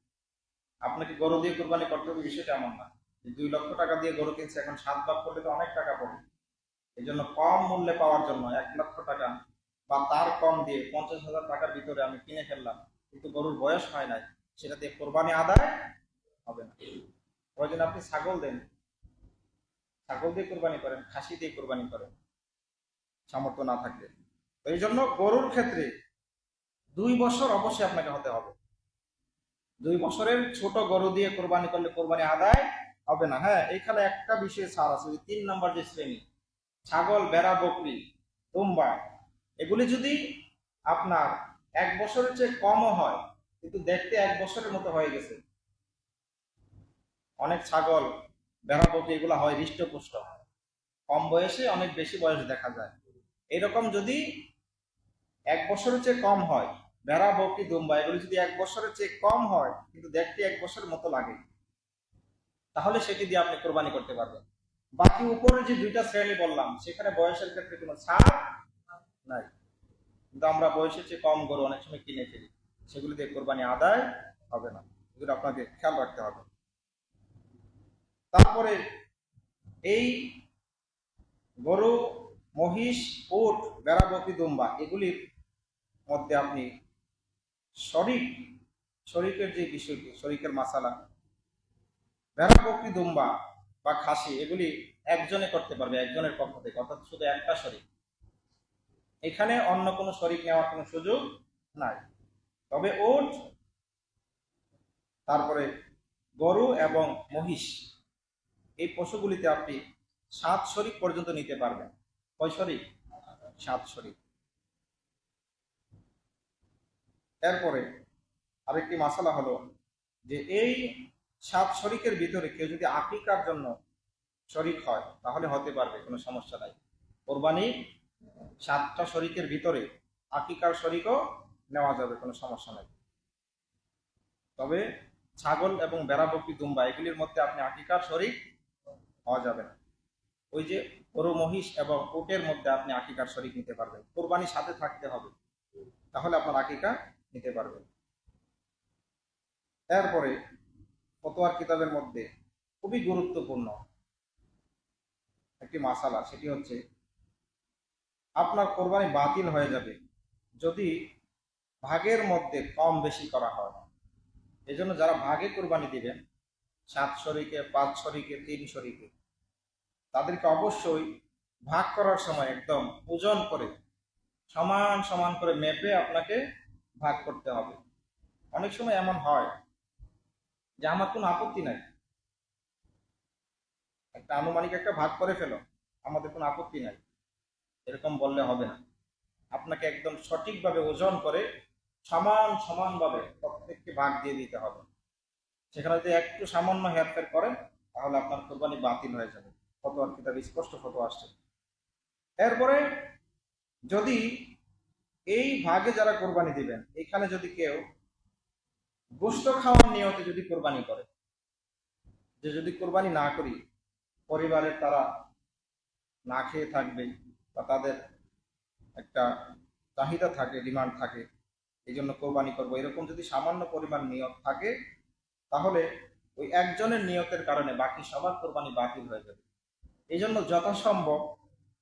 আপনাকে গরু দিয়ে কোরবানি করতে হবে বিষয়টা এমন না যে 2 লক্ষ টাকা দিয়ে গরু কিনছে, এখন 7 ভাগ করলে তো অনেক টাকা পড়ে। এই জন্য কম মূল্যে পাওয়ার জন্য 1 লক্ষ টাকা বা তার কম দিয়ে 50,000 টাকার ভিতরে আমি কিনে ফেললাম, কিন্তু গরুর বয়স হয় নাই, সেটা দিয়ে কোরবানি আদায় হবে না। প্রয়োজন আপনি ছাগল দেন, ছাগল দিয়ে কোরবানি করেন, খাসি দিয়ে কোরবানি করেন, সামর্থ্য না থাকলে। তো এই জন্য গরুর ক্ষেত্রে 2 বছর অবশ্যই আপনাকে হতে হবে। 2 বছরের ছোট গরু দিয়ে কোরবানি করলে কোরবানি আদায় হবে না। হ্যাঁ, এখানে একটা বিষয়ে ছাড় আছে, 3 নম্বর যে শ্রেণী, ছাগল, ভেড়া, বকরি, দুম্বা, এগুলি যদি আপনার 1 বছরের চেয়ে কমও হয়, কিন্তু দেখতে 1 বছরের মতো হয়ে গেছে, অনেক ছাগল, ভেড়া, বকরি এগুলো হয় হৃষ্টপুষ্ট, কম বয়সে অনেক বেশি বয়স দেখা যায়। এরকম যদি 1 বছরের চেয়ে কম হয়, ভেড়া, বকরি, দুম্বা এগুলি যদি 1 বছরের চেয়ে কম হয় কিন্তু দেখতে 1 বছরের মতো লাগে, তাহলে সেটি দিয়ে আপনি কোরবানি করতে পারবেন। বাকি উপরে যে 2টা শ্রেণী বললাম, সেখানে বয়সের ক্ষেত্রে কোনো ছাড় নাই, কিন্তু আমরা বয়সের চেয়ে কম গরু অনেক সময় কিনে ফেলি, সেগুলি দিয়ে কোরবানি আদায় হবে না, এগুলো আপনাকে খেয়াল রাখতে হবে। তারপরে এই গরু, মহিষ, উট, ভেড়া, বকরি, দুম্বা এগুলির মধ্যে আপনি শরিকের যে বিষয়টি, শরিকের মাসালা, ভেড়া, বকরি, দুম্বা বা খাসি এগুলি একজনে করতে পারবে, একজনের পক্ষ থেকে, অর্থাৎ শুধু একটা শরিক, এখানে অন্য কোনো শরিক নেওয়ার কোনো সুযোগ নাই। তবে উট, তারপরে গরু এবং মহিষ এই পশুগুলিতে আপনি 7 শরিক পর্যন্ত নিতে পারবেন। কয় শরিক? 7 শরিক। এরপরে আরেকটি মাসালা হলো যে এই 7 শরিকের ভিতরে কেউ যদি আকিকার জন্য শরিক হয় তাহলে হতে পারবে, কোনো সমস্যা নাই। কোরবানির 7টা শরিকের ভিতরে আকিকার শরিকও নেওয়া যাবে, কোনো সমস্যা নাই। তবে ছাগল এবং ভেড়া, বকরি, দুম্বা এগুলির মধ্যে আপনি আকিকার শরিক হওয়া যাবে না। ওই যে গরু, মহিষ এবং উটের মধ্যে আপনি আকিকার শরিক নিতে পারবেন, কোরবানির সাথে থাকতে হবে, তাহলে আপনার আকিকা নিতে পারবেন। এরপরে ফতোয়ার কিতাবের মধ্যে খুবই গুরুত্বপূর্ণ একটি মাসালা, সেটি হচ্ছে আপনার কোরবানি বাতিল হয়ে যাবে যদি ভাগের মধ্যে কম বেশি করা হয়। এজন্য যারা ভাগে কোরবানি দিবেন, 7 শরিকে, 5 শরিকে, 3 শরিকে, তাদেরকে অবশ্যই ভাগ করার সময় একদম ওজন করে সমান সমান করে মেপে আপনাকে ভাগ করতে হবে। অনেক সময় এমন হয় যে আমার কোনো আপত্তি নাই, একটা আনুমানিক একটা ভাগ করে ফেলো, আমাদের কোনো আপত্তি নাই, এরকম বললে হবে না। আপনাকে একদম সঠিকভাবে ওজন করে সমান সমানভাবে প্রত্যেককে ভাগ দিয়ে দিতে হবে। সেখানে যদি একটু সামান্য হেরফের করেন তাহলে আপনার কোরবানি বাতিল হয়ে যাবে, ফতোয়ার কিতাবে স্পষ্ট ফতোয়া আসছে। এরপরে যদি এই ভাগে যারা কোরবানি দিবেন, এখানে যদি কেউ গোশত খাওয়ার নিয়তে যদি কোরবানি করে, যে যদি কোরবানি না করি পরিবারের তারা না খেয়ে থাকবে বা তাদের একটা চাহিদা থাকে, ডিমান্ড থাকে, এই জন্য কোরবানি করবো, এরকম যদি সামান্য পরিমাণ নিয়ত থাকে তাহলে ওই একজনের নিয়তের কারণে বাকি সবার কোরবানি বাতিল হয়ে যাবে। এই জন্য যথাসম্ভব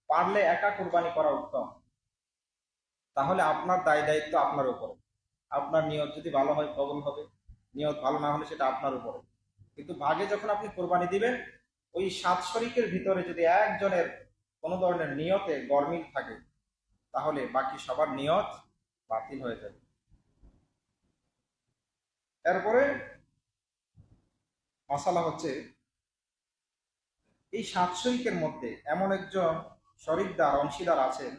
পারলে একা কোরবানি করা উত্তম। তাহলে আপনার দায় দায়িত্ব আপনার উপরে, আপনার নিয়ত যদি ভালো হয় কবুল হবে, নিয়ত ভালো না হলে সেটা আপনার উপরে। কিন্তু ভাগে যখন আপনি কোরবানি দিবেন, ওই 7 শরিকের ভিতরে যদি একজনের কোনো ধরনের নিয়তে গরমিল থাকে তাহলে বাকি সবার নিয়ত বাতিল হয়ে যাবে। এরপরে মশালা হচ্ছে এই 7 শরিকের মধ্যে এমন একজন শরিকদার, অংশীদার আছেন,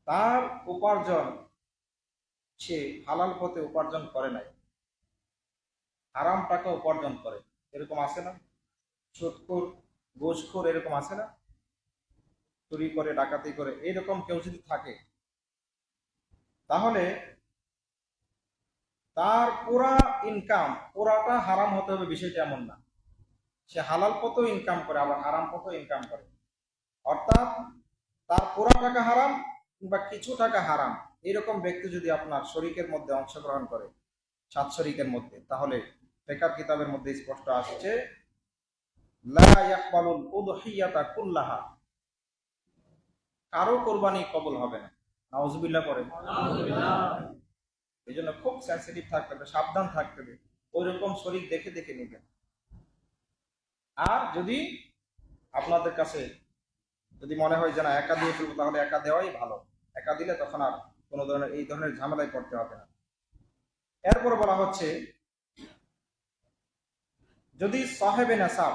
তার উপার্জন সে হালাল পথে উপার্জন করে নাই, হারাম টাকা উপার্জন করে, এরকম আছে না? সুদখোর, ঘুষখোর এরকম আছে না? চুরি করে, ডাকাতি করে, এইরকম কেউ যদি থাকে তাহলে তার পুরা ইনকাম পুরাটা হারাম হতে হবে বিষয়টা এমন না। সে হালাল পথেও ইনকাম করে আবার হারাম পথেও ইনকাম করে, অর্থাৎ তার পুরা টাকা হারাম কিংবা কিছু টাকা হারাম, এরকম ব্যক্তি যদি আপনার শরিকের মধ্যে অংশগ্রহণ করে 7 শরিকের মধ্যে, তাহলে ফিকহ কিতাবের মধ্যে স্পষ্ট আসছে লা ইয়াকবালুল উদহিয়াতা কুল্লাহা, কারো কোরবানি কবুল হবে না। নাউজুবিল্লাহ পড়ে। এই জন্য খুব সেন্সিটিভ থাকতে হবে, সাবধান থাকতে হবে, ওই রকম শরিক দেখে দেখে নেবেন। আর যদি আপনাদের কাছে যদি মনে হয় যে না একা দিয়ে ফেলবো, তাহলে একা দেওয়াই ভালো। একা দিলে তখন আর কোনো ধরনের এই ধরনের ঝামেলায় পড়তে হবে না। এরপরে বলা হচ্ছে, যদি সাহেবে নেশাব,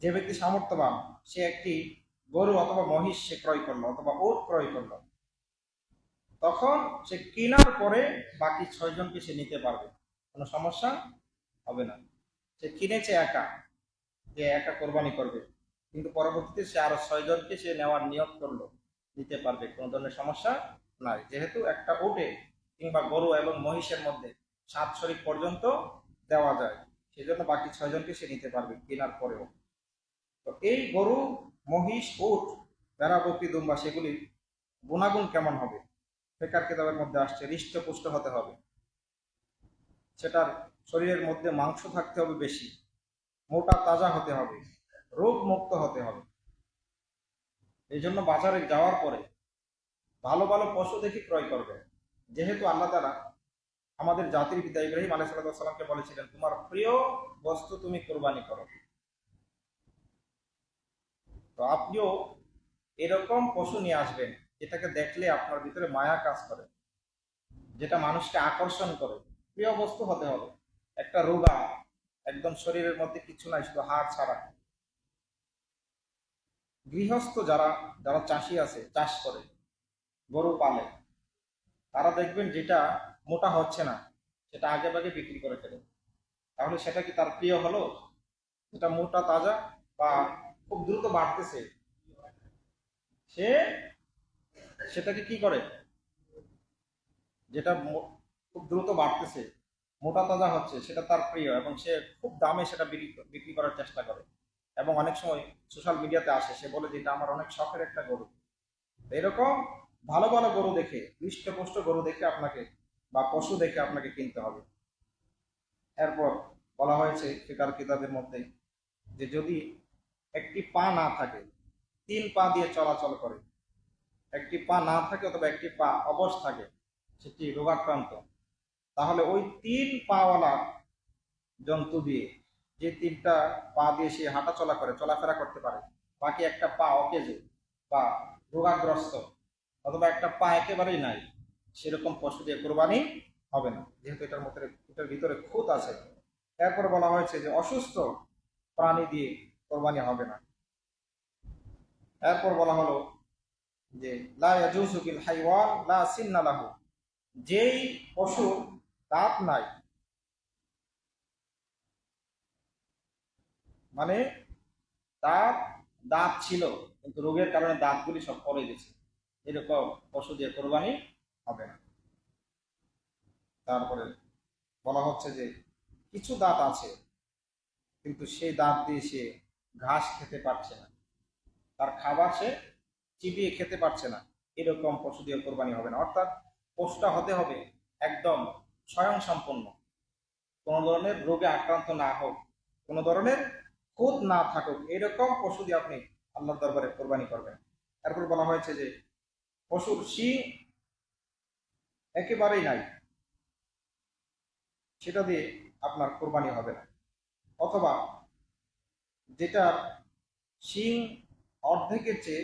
যে ব্যক্তি সামর্থ্যবান, সে একটি গরু অথবা মহিষ সে ক্রয় করলো অথবা উট ক্রয় করলো, তখন সে কেনার পরে বাকি 6 জনকে সে নিতে পারবে, কোনো সমস্যা হবে না। সে কিনেছে একা, যে একা কোরবানি করবে, কিন্তু পরবর্তীতে সে আরো 6 জনকে সে নেওয়ার নিয়ত করলো, নিতে পারবে, কোনো ধরনের সমস্যা নাই। যেহেতু একটা উটে কিংবা গরু এবং মহিষের মধ্যে 7 শরীক পর্যন্ত দেওয়া যায়, সেজন্য বাকি 6 জনকে সে নিতে পারবে কেনার পরেও। তো এই গরু, মহিষ, উট, ভেড়া, বকরি, দুম্বা, সেগুলির গুণাগুণ কেমন হবে? ফিকহ কিতাবের মধ্যে আসছে, হৃষ্টপুষ্ট হতে হবে, সেটার শরীরের মধ্যে মাংস থাকতে হবে বেশি, মোটা তাজা হতে হবে, রোগ মুক্ত হতে হবে। এই জন্য বাজারে যাওয়ার পরে ভালো ভালো পশু দেখে ক্রয় করবে। যেহেতু আল্লাহ তাআলা আমাদের জাতির পিতা ইব্রাহিম আলাইহিস সালামকে বলেছিলেন, তোমার প্রিয় বস্তু তুমি কোরবানি করো। তো আপনিও এরকম পশু নিয়ে আসবেন যেটাকে দেখলে আপনার ভিতরে মায়া কাজ করে, যেটা মানুষকে আকর্ষণ করে। প্রিয় বস্তু হতে হবে, একটা রোগা, একদম শরীরের মধ্যে কিছু নাই, শুধু হাড় ছাড়া। গৃহস্থ যারা যারা চাষি আছে, চাষ করে, গরু পালে, তারা দেখবেন যেটা মোটা হচ্ছে না সেটা আগে ভাগে বিক্রি করে ফেলে। তাহলে সেটা কি তার প্রিয় হলো? যেটা মোটা তাজা বা খুব দ্রুত বাড়তেছে, সে সেটাকে কি করে? যেটা খুব দ্রুত বাড়তেছে, মোটা তাজা হচ্ছে, সেটা তার প্রিয় এবং সে খুব দামে সেটা বিক্রি করার চেষ্টা করে। এবং অনেক সময় সোশ্যাল মিডিয়াতে আসে, সে বলে যে এটা আমার অনেক শখের একটা গরু। এরকম ভালো ভালো গরু দেখে, হৃষ্টপুষ্ট গরু দেখে আপনাকে বা পশু দেখে আপনাকে কিনতে হবে। এরপর বলা হয়েছে ফিকহ কিতাবের মধ্যে, যে যদি একটি পা না থাকে, 3 পা দিয়ে চলাচল করে, একটি পা না থাকে অথবা একটি পা অবশ থাকে, সেটি রোগাক্রান্ত, তাহলে ওই 3 পাওয়ালা জন্তু দিয়ে, যে 3টা পা দিয়ে সে হাঁটা চলা করে, চলাফেরা করতে পারে, বাকি একটা পা অকেজো বা রোগাগ্রস্ত, অথবা একটা পা একেবারেই নাই, সেরকম পশু দিয়ে কোরবানি হবে না, যেহেতু এটার ভিতরে খুঁত আছে। এরপর বলা হয়েছে যে অসুস্থ প্রাণী দিয়ে কোরবানি হবে না। এরপর বলা হলো যে লা ইয়াজুজু বিল হাইওয়ান লা সিন্না লাহু, যেই পশু দাঁত নাই, মানে তার দাঁত ছিল কিন্তু রোগের কারণে দাঁতগুলি সব পড়ে গেছে, এরকম পশু দিয়ে কোরবানি হবে না। তারপরে বলা হচ্ছে যে কিছু দাঁত আছে কিন্তু সেই দাঁত দিয়ে সে ঘাস খেতে পারছে না, তার খাবার সে চিবিয়ে খেতে পারছে না, এরকম পশু দিয়ে কোরবানি হবে না। অর্থাৎ পশুটা হতে হবে একদম স্বয়ং সম্পন্ন, কোনো ধরনের রোগে আক্রান্ত না হোক, কোনো ধরনের খুঁত না থাকুক, এরকম পশু দিয়ে আপনি আল্লাহর দরবারে কোরবানি করবেন। এরপর বলা হয়েছে যে পশুর শিং একেবারেই নাই, সেটা দিয়ে আপনার কোরবানি হবে না। অথবা যেটার শিং অর্ধেকের চেয়ে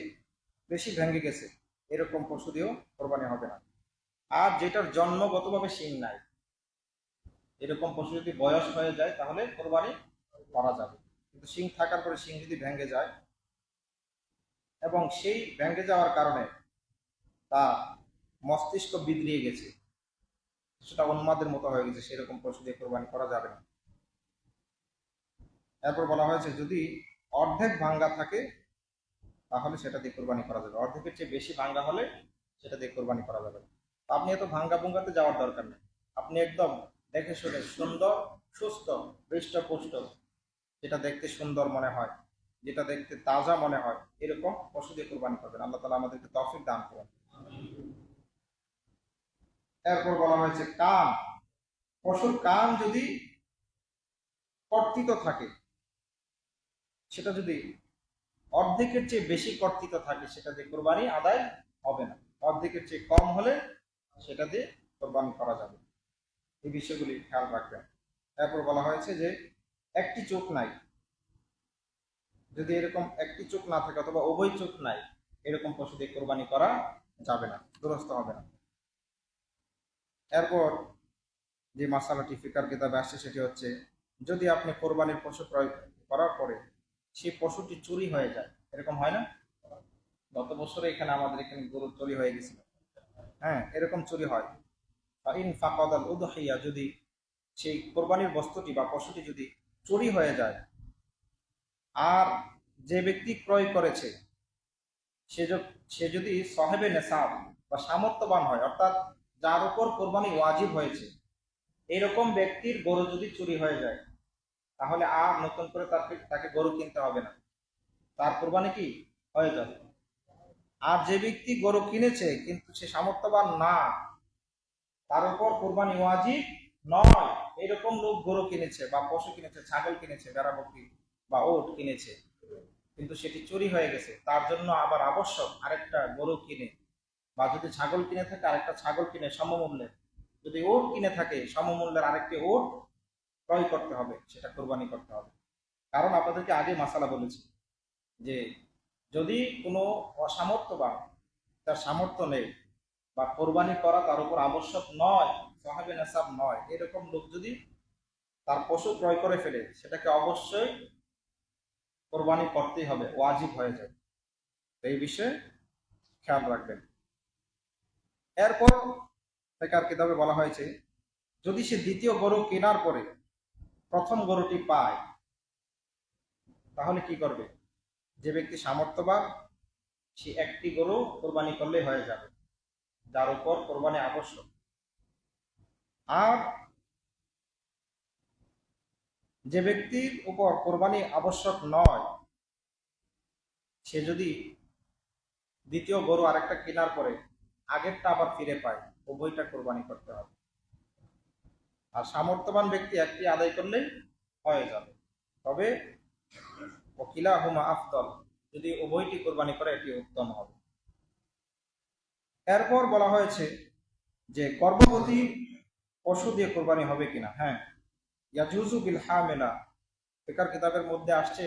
বেশি ভেঙে গেছে, এরকম পশু দিয়েও কোরবানি হবে না। আর যেটার জন্মগতভাবে শিং নাই, এরকম পশু যদি বয়স হয়ে যায় তাহলে কোরবানি করা যাবে। কিন্তু শিং থাকার পরে শিং যদি ভেঙে যায় এবং সেই ভেঙে যাওয়ার কারণে তার মস্তিষ্ক বিগড়িয়ে গেছে, সেটা উন্মাদের মতো হয়ে গেছে, সেরকম পশু দিয়ে কোরবানি করা যাবে না। এরপর বলা হয়েছে যদি অর্ধেক ভাঙ্গা থাকে তাহলে সেটা দিয়ে কোরবানি করা যাবে, অর্ধেকের চেয়ে বেশি ভাঙ্গা হলে সেটা দিয়ে কোরবানি করা যাবে না। আপনি এত ভাঙ্গা ভুঙ্গাতে যাওয়ার দরকার নেই, আপনি একদম দেখে শুনে সুন্দর, সুস্থ, হৃষ্টপুষ্ট, যেটা দেখতে সুন্দর মনে হয়, যেটা দেখতে তাজা মনে হয়, এরকম পশু দিয়ে কোরবানি করবেন। আল্লাহ তাআলা আমাদেরকে তৌফিক দান করুন। এরপর বলা হয়েছে কান, পশুর কান যদি কর্তিত থাকে, সেটা যদি অর্ধেকের চেয়ে বেশি কর্তিত থাকে, সেটা দিয়ে কোরবানি আদায় হবে না। অর্ধেকের চেয়ে কম হলে সেটা দিয়ে কোরবানি করা যাবে। এই বিষয়গুলি খেয়াল রাখবেন। এরপর বলা হয়েছে যে একটি চোখ নাই, যদি এরকম একটি চোখ না থাকে অথবা উভয় চোখ নাই, এরকম পশু দিয়ে কোরবানি করা যাবে না, দুরস্ত হবে না। এরপর যে মাসালাটি ফিকার কিতাবে আসছে সেটি হচ্ছে, যদি আপনি কোরবানির পশু ক্রয় করার পরে সেই পশুটি চুরি হয়ে যায়, এরকম হয় না? গত বছরে এখানে আমাদের এখানে গরু চুরি হয়ে গেছিল। হ্যাঁ, এরকম চুরি হয়। ইন ফাকাদাল উদহিয়া, যদি সেই কোরবানির বস্তুটি বা পশুটি যদি চুরি হয়ে যায়, আর যে ব্যক্তি ক্রয় করেছে সে যদি সাহেবে নেশাব বা সামর্থ্যবান হয়, অর্থাৎ যার উপর কোরবানি ওয়াজিব হয়েছে, এরকম ব্যক্তির গরু যদি চুরি হয়ে যায়, তাহলে আর নতুন করে তাকে গরু কিনতে হবে না, তার কোরবানি কি হয়ে যাবে। আর যে ব্যক্তি গরু কিনেছে কিন্তু সে সামর্থ্যবান না, তার উপর কোরবানি ওয়াজিব নয়, এরকম লোক গরু কিনেছে বা পশু কিনেছে, ছাগল কিনেছে, ভেড়া বকরি বা ওট কিনেছে, কিন্তু সেটি চুরি হয়ে গেছে, তার জন্য আবার আবশ্যক আরেকটা গরু কিনে, বা যদি ছাগল কিনে থাকে আরেকটা ছাগল কিনে সমমূল্যে, যদি ওট কিনে থাকে সমমূল্যের আরেকটি ওট ক্রয় করতে হবে, সেটা কোরবানি করতে হবে। কারণ আপনাদেরকে আগে মাসালা বলেছি যে যদি কোনো অসামর্থ্যবান, তার সামর্থ্য নেই বা কোরবানি করা তার উপর আবশ্যক নয়, সাহাবে নেশাব নয়, এরকম লোক যদি তার পশু ক্রয় করে ফেলে, সেটাকে অবশ্যই কোরবানি করতেই হবে, ওয়াজিব হয়ে যায়। এই বিষয়ে খেয়াল রাখবেন। এরপর ফিকার কিতাবে বলা হয়েছে, যদি সে দ্বিতীয় গরু কেনার পরে প্রথম গরুটি পায়, তাহলে কি করবে? যে ব্যক্তি সামর্থ্যবান, সে একটি গরু কোরবানি করলে হয়ে যাবে, যার উপর কোরবানি আবশ্যক। আর যে ব্যক্তির উপর কোরবানি আবশ্যক নয়, সে যদি দ্বিতীয় গরু আরেকটা কেনার পরে আগেরটা আবার ফিরে পায়, উভয়টা কোরবানি করতে হবে। আর সামর্থ্যবান ব্যক্তি একটি আদায় করলেই হয়ে যাবে। তবে ওকিলা হুমা আফদল, যদি উভয়টি কোরবানি করে এটি উত্তম হবে। এরপর বলা হয়েছে যে গর্ভবতী পশু দিয়ে কোরবানি হবে কিনা। হ্যাঁ, ইয়াজুজু বিল হামেলা, ফিকার কিতাবের মধ্যে আসছে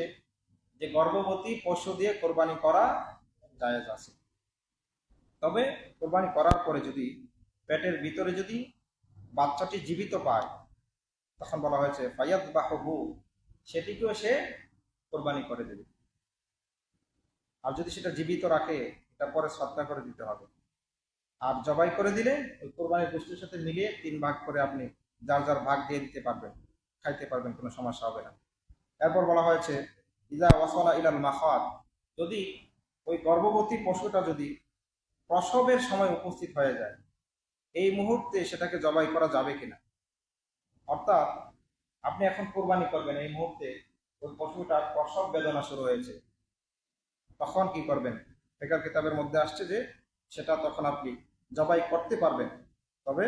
যে গর্ভবতী পশু দিয়ে কোরবানি করা জায়েজ আছে। তবে কোরবানি করার পরে যদি পেটের ভিতরে যদি বাচ্চাটি জীবিত পায়, তখন বলা হয়েছে ফায়াদ বাহু, সেটিকেও সে কোরবানি করে দেবে। আর যদি সেটা জীবিত রাখে, এটা পরে শ্রদ্ধা করে দিতে হবে। আর জবাই করে দিলে ওই কোরবানির গোষ্ঠীর সাথে মিলিয়ে 3 ভাগ করে আপনি যার যার ভাগ দিয়ে দিতে পারবেন, খাইতে পারবেন, কোনো সমস্যা হবে না। এরপর বলা হয়েছে ইজা ওয়াসালা ইলাল মাখাদ, যদি ওই গর্ভবতী পশুটা যদি প্রসবের সময় উপস্থিত হয়ে যায়, এই মুহূর্তে সেটাকে জবাই করা যাবে কিনা। অর্থাৎ আপনি এখন কোরবানি করবেন, এই মুহূর্তে ওই পশুটার প্রসব বেদনা শুরু হয়েছে, তখন কি করবেন? ফিকার কিতাবের মধ্যে আসছে যে সেটা তখন আপনি জবাই করতে পারবেন, তবে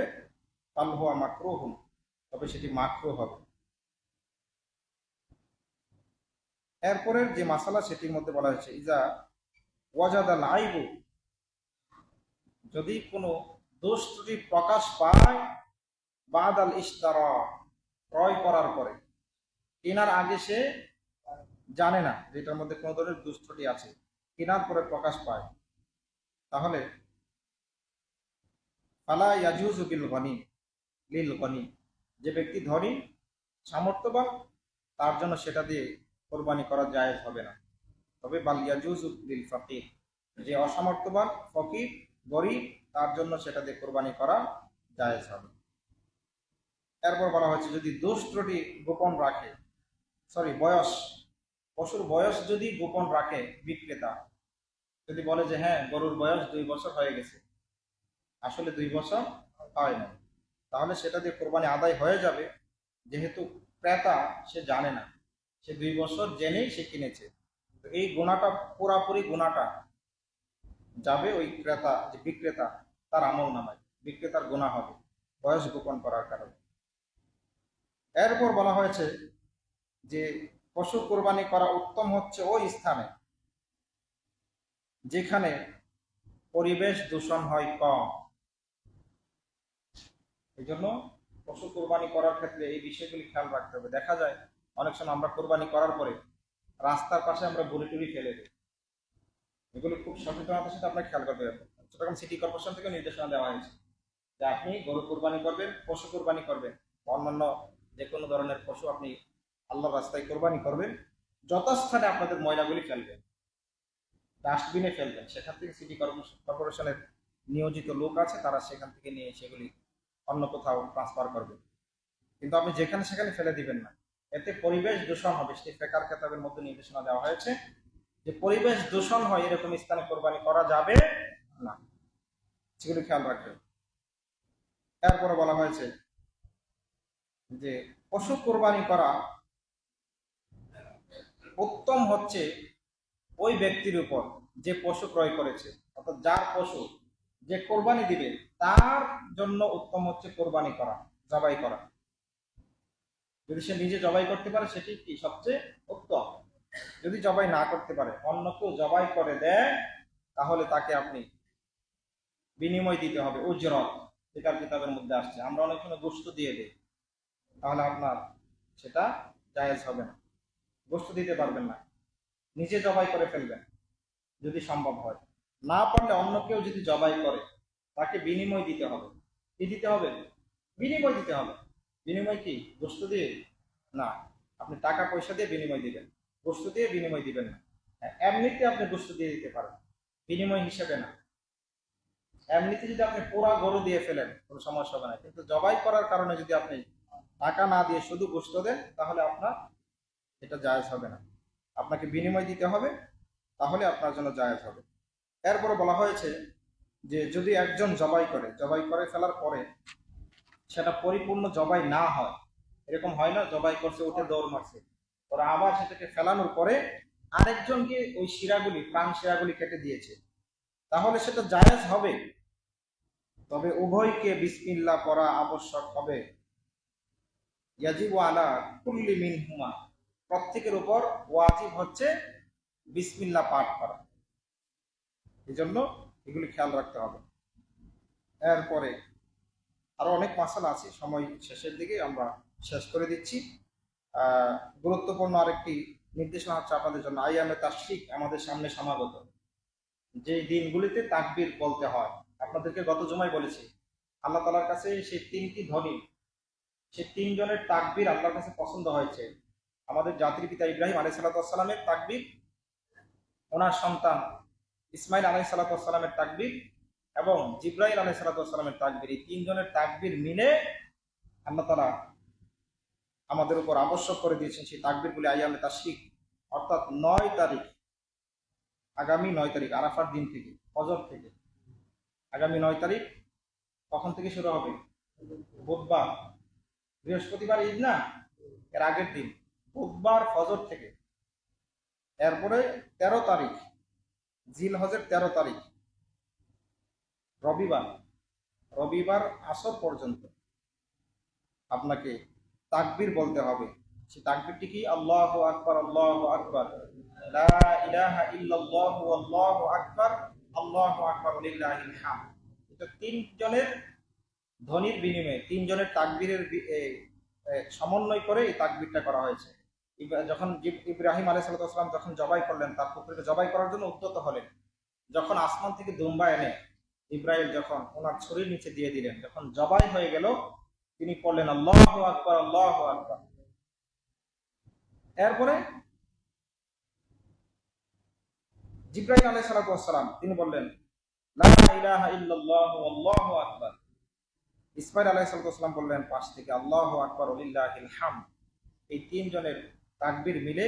তালহুয়া মাকরুহুন, তবে সেটি মাকরুহ হবে। এরপরের যে মাসালা সেটির মধ্যে বলা হয়েছে ইজা ওয়াজাদাল আইবু, যদি কোনো দোষ ত্রুটি প্রকাশ পায় বাদাল ইশতারা, ক্রয় করার পরে, কেনার আগে সে জানে না যে এটার মধ্যে কোনো ধরনের দোষ ত্রুটি আছে, কেনার পরে প্রকাশ পায়, তাহলে ফালা ইয়াজুজু বিল গনি লিল গনি, যে ব্যক্তি ধনী সামর্থ্যবান, তার জন্য সেটা দিয়ে কোরবানি করা জায়েজ হবে না। তবে বাল ইয়াজুজু লিল ফাকির, যে অসামর্থ্যবান, ফকির, গরিব, তার জন্য সেটা দিয়ে কোরবানি করা জায়েজ হবে। এরপর বলা হয়েছে যদি দোষ ত্রুটি গোপন রাখে, বয়স, পশুর বয়স যদি গোপন রাখে বিক্রেতা, যদি বলে যে হ্যাঁ গরুর বয়স 2 বছর হয়ে গেছে, আসলে 2 বছর হয় না, তাহলে সেটা দিয়ে কোরবানি আদায় হয়ে যাবে, যেহেতু ক্রেতা সে জানে না, সে 2 বছর জেনেই সে কিনেছে। তো এই গুণাটা, পুরাপুরি গুণাটা যাবে ওই ক্রেতা, যে বিক্রেতা, তার আমল নামায়, বিক্রেতার গুণা হবে বয়স গোপন করার কারণে। এরপর বলা হয়েছে যে পশু কোরবানি করা উত্তম হচ্ছে ওই স্থানে যেখানে পরিবেশ দূষণ হয় কম। এই জন্য পশু কোরবানি করার ক্ষেত্রে এই বিষয়গুলি খেয়াল রাখতে হবে। দেখা যায় অনেক সময় আমরা কোরবানি করার পরে রাস্তার পাশে আমরা বুড়ি টুড়ি ফেলে দিই। এগুলো খুব সচেতনতার সাথে আপনাকে খেয়াল করতে হবে। চট্টগ্রাম সিটি কর্পোরেশন থেকে নির্দেশনা দেওয়া হয়েছে যে আপনি গরু কোরবানি করবেন, পশু কোরবানি করবেন, অন্যান্য যে কোনো ধরনের পশু আপনি আল্লাহর রাস্তায় কোরবানি করবেন, যথাস্থানে আপনাদের ময়লাগুলি ফেলবেন, ডাস্টবিনে ফেলবেন। সেখান থেকে সিটি কর্পোরেশনের নিয়োজিত লোক আছে, তারা সেখান থেকে নিয়ে সেগুলি অন্য কোথাও ট্রান্সফার করবে। কিন্তু আপনি যেখানে সেখানে ফেলে দিবেন না, এতে পরিবেশ দূষণ হবে। সেই ফেকার কেতাবের মধ্যে নির্দেশনা দেওয়া হয়েছে যে পরিবেশ দূষণ হয় এরকম স্থানে কোরবানি করা যাবে না, সেগুলো খেয়াল রাখবেন। এরপরে বলা হয়েছে যে পশু কোরবানি করা উত্তম হচ্ছে ওই ব্যক্তির উপর যে পশু ক্রয় করেছে, অর্থাৎ যার পশু যে কোরবানি দিবে তার জন্য উত্তম হচ্ছে কোরবানি করা, জবাই করা। যদি সে নিজে জবাই করতে পারে সেটি কি সবচেয়ে উত্তম। যদি জবাই না করতে পারে, অন্য কেউ জবাই করে দেয়, তাহলে তাকে আপনি বিনিময় দিতে হবে, উজরত। ফিকার কিতাবের মধ্যে আসছে আমরা অনেক সময় গোশত দিয়ে দিই, তাহলে আপনার সেটা জায়েজ হবে না, গোশত দিতে পারবেন না, নিজে জবাই করে ফেলবেন যদি সম্ভব হয়। না পারলে অন্য কেউ যদি জবাই করে তাকে বিনিময় দিতে হবে। কি দিতে হবে? বিনিময় দিতে হবে। বিনিময় কি গোশত দিয়ে? না, আপনি টাকা পয়সা দিয়ে বিনিময় দিবেন, গোশত দিয়ে বিনিময় দিবেন না। হ্যাঁ, এমনিতে আপনি গোশত দিয়ে দিতে পারেন, বিনিময় হিসেবে না। এমনিতে যদি আপনি পুরা গরু দিয়ে ফেলেন কোনো সমস্যা হবে না, কিন্তু জবাই করার কারণে যদি আপনি টাকা না দিয়ে শুধু গোশত দেন, তাহলে আপনার এটা জায়েজ হবে না, আপনাকে বিনিময় দিতে হবে, তাহলে আপনার জন্য জায়েজ হবে। এরপরে বলা হয়েছে যে যদি একজন জবাই করে ফেলার পরে সেটা পরিপূর্ণ জবাই না হয়, এরকম হয় না জবাই করছে উঠে দৌড় মারছে, ওরা আবার সেটাকে ফেলানোর পরে আরেকজনকে ওই শিরাগুলি, প্রাণ শিরাগুলি কেটে দিয়েছে, তাহলে সেটা জায়েজ হবে। তবে উভয়কে বিসমিল্লাহ পড়া আবশ্যক হবে। ইয়াজিবু আলা কুল্লি মিনহুমা, প্রত্যেকের উপর ওয়াজিব হচ্ছে বিসমিল্লাহ পাঠ করা। এই জন্য এগুলি খেয়াল রাখতে হবে। এরপরে আরো অনেক মাসালা আছে, সময় শেষের দিকে আমরা শেষ করে দিচ্ছি। গুরুত্বপূর্ণ আরেকটি নির্দেশনা হচ্ছে আপনাদের জন্য আইয়ামে তাশরিক আমাদের সামনে সমাগত, যে দিনগুলিতে তাকবীর বলতে হয়। আপনাদেরকে গত জুমায় বলেছি আল্লাহ তাআলার কাছে সেই তিনটি ধ্বনি, সেই তিনজনের তাকবীর আল্লাহর কাছে পছন্দ হয়েছে। আমাদের জাতির পিতা ইব্রাহিম আলাইহিস সালামের তাকবীর, ওনার সন্তান ইসমাইল আলাইহিস সালামের তাকবীর এবং জিব্রাইল আলাইহিস সালামের তাকবীর, এই তিনজনের তাকবীর মিলে আল্লাহ তাআলা আমাদের উপর আবশ্যক করে দিয়েছেন সেই তাকবীরগুলি আইয়ামে তাশরিক, অর্থাৎ 9 তারিখ, আগামী 9 তারিখ আরাফার দিন থেকে, ফজর থেকে। আগামী 9 তারিখ কখন থেকে শুরু হবে? বুধবার, বৃহস্পতিবার ঈদ না, এর আগের দিন বুধবার ফজর থেকে। এরপরে 13 তারিখ জিলহজের 13 তারিখ রবিবার আসর পর্যন্ত আপনাকে তাকবীর বলতে হবে। সেই তাকবীরটি কি? আল্লাহু আকবার, আল্লাহু আকবার, লা ইলাহা ইল্লাল্লাহু আল্লাহু আকবার, আল্লাহু আকবার লিল্লাহিল হামদ। এটা তিনজনের ধ্বনির বিনিময়ে, তিনজনের তাকবীরের সমন্বয় করে এই তাকবীরটা করা হয়েছে। যখন ইব্রাহিম আলাইহিস সালাম যখন জবাই করলেন, তার পুত্রকে জবাই করার জন্য উদ্যত হলেন, যখন আসমান থেকে দুম্বা এনে ইব্রাহিম যখন ওনার ছুরির নিচে দিয়ে দিলেন, যখন জবাই হয়ে গেল, তিনি পড়লেন আল্লাহু আকবার, আল্লাহু আকবার। এরপরে জিব্রাইল আলাইহিস সালাম তিনি বললেন লা ইলাহা ইল্লাল্লাহু আল্লাহু আকবার। ইসমাইল আলাইহিস সালাম বললেন পাশ থেকে আল্লাহু আকবার লিল্লাহিল হামদ। এই তিনজনের তাকবীর মিলে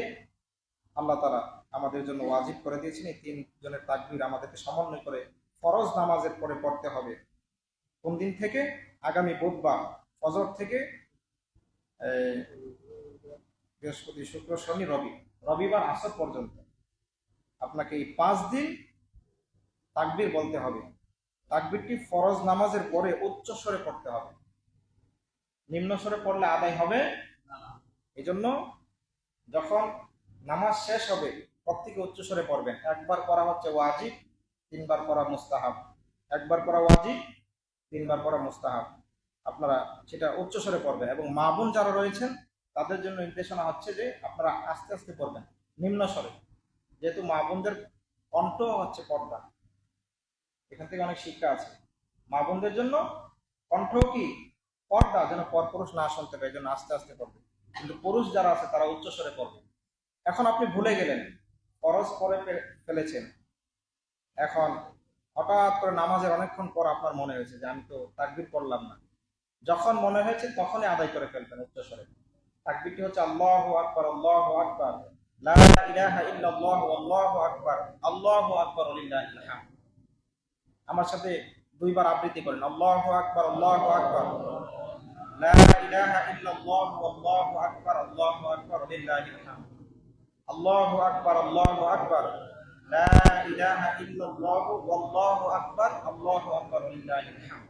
আল্লাহ তাআলা আমাদের জন্য ওয়াজিব করে দিয়েছেন। এই তিনজনের তাকবীর আমাদেরকে সমন্বয় করে ফরজ নামাজের পরে পড়তে হবে। কোন দিন থেকে? আগামী বুধবার ফজর থেকে বৃহস্পতি, শুক্র, শনি, রবিবার আসর পর্যন্ত আপনাকে এই 5 দিন তাকবীর বলতে হবে। তাকবীরটি ফরজ নামাজের পরে উচ্চ স্বরে পড়তে হবে, নিম্ন স্বরে পড়লে আদায় হবে না। এই জন্য যখন নামাজ শেষ হবে প্রত্যেকে উচ্চ স্বরে পড়বেন। একবার পড়া হচ্ছে ওয়াজিব, 3 বার পড়া মুস্তাহাব। একবার পড়া ওয়াজিব, 3 বার পড়া মুস্তাহাব। আপনারা সেটা উচ্চ স্বরে পড়বেন। এবং মা বোন যারা রয়েছেন তাদের জন্য নির্দেশনা হচ্ছে যে আপনারা আস্তে আস্তে পড়বেন, নিম্ন স্বরে, যেহেতু মা বোনদের কণ্ঠ হচ্ছে পর্দা, এখান থেকে অনেক শিক্ষা আছে। মা বোনদের জন্য কণ্ঠ কি পর্দা, যেন পরপুরুষ না শুনতে পারে, এই জন্য আস্তে আস্তে পড়বে। কিন্তু পুরুষ যারা আছে তারা উচ্চস্বরে পড়বে। এখন আপনি ভুলে গেলেন, ফরজ পরে ফেলেছেন, এখন হঠাৎ করে নামাজের অনেকক্ষণ পর আপনার মনে হয়েছে যে আমি তো তাকবীর পড়লাম না। যখন মনে হয়েছে তখনই আদায় করে ফেলবেন উচ্চস্বরে। তাকবীরটি হচ্ছে আল্লাহু আকবার, আল্লাহু আকবার, লা ইলাহা ইল্লাল্লাহ, আল্লাহু আকবার, আল্লাহু আকবার, লিল্লাহিল হামদ। আমার সাথে দুইবার আবৃত্তি করেন, আল্লাহু আকবার, আল্লাহু আকবার, লা ইলাহা ইল্লাল্লাহ, আল্লাহু আকবার, আল্লাহু আকবার, লিল্লাহিল হামদ। আল্লাহু আকবার, আল্লাহু আকবার, লা ইলাহা ইল্লাল্লাহ, আল্লাহু আকবার, আল্লাহু আকবার, লিল্লাহিল হামদ।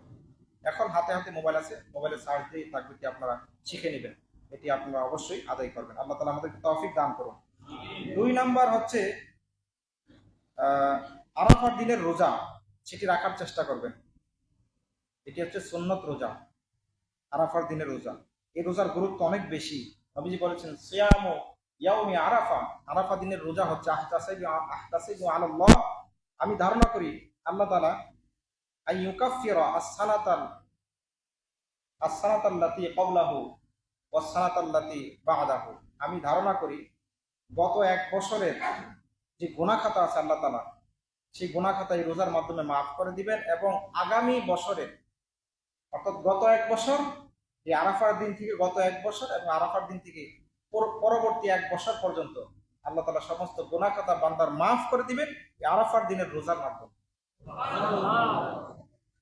এখন হাতে হাতে মোবাইল আছে, মোবাইলে সার্চ দিয়ে তাকবীরটি আপনারা শিখে নেবেন। এটি আপনারা অবশ্যই আদায় করবেন। আল্লাহ তাআলা আমাদেরকে তৌফিক দান করুন। 2 নাম্বার হচ্ছে আরাফার দিনের রোজা, সেটি রাখার চেষ্টা করবেন। এটি হচ্ছে সুন্নত রোজা, আরাফার দিনের রোজা। এই রোজার গুরুত্ব অনেক বেশি। নবীজি বলেছেন সিয়ামু ইয়াউমি আরাফা, আরাফা দিনের রোজা হচ্ছে আহতাসিবু আলাল্লাহ, আমি ধারণা করি আল্লাহ তাআলা আইয়ুকাফিরা as-সানাতাল্লাতী ক্বাবলাহু ওয়াস-সানাতাল্লাতী বা'দাহু, আমি ধারণা করি গত 1 বছরের যে গুনাহ খাতা আছে আল্লাহ তাআলা সেই গুনাহ খাতা এই রোজার মাধ্যমে মাফ করে দিবেন, এবং আগামী বছরের, অর্থাৎ গত 1 বছর, যে আরাফার দিন থেকে গত 1 বছর এবং আরাফার দিন থেকে পরবর্তী 1 বছর পর্যন্ত আল্লাহ তাআলা সমস্ত গুনাহ খাতা বান্দার মাফ করে দিবেন এই আরাফার দিনের রোজার মাধ্যমে।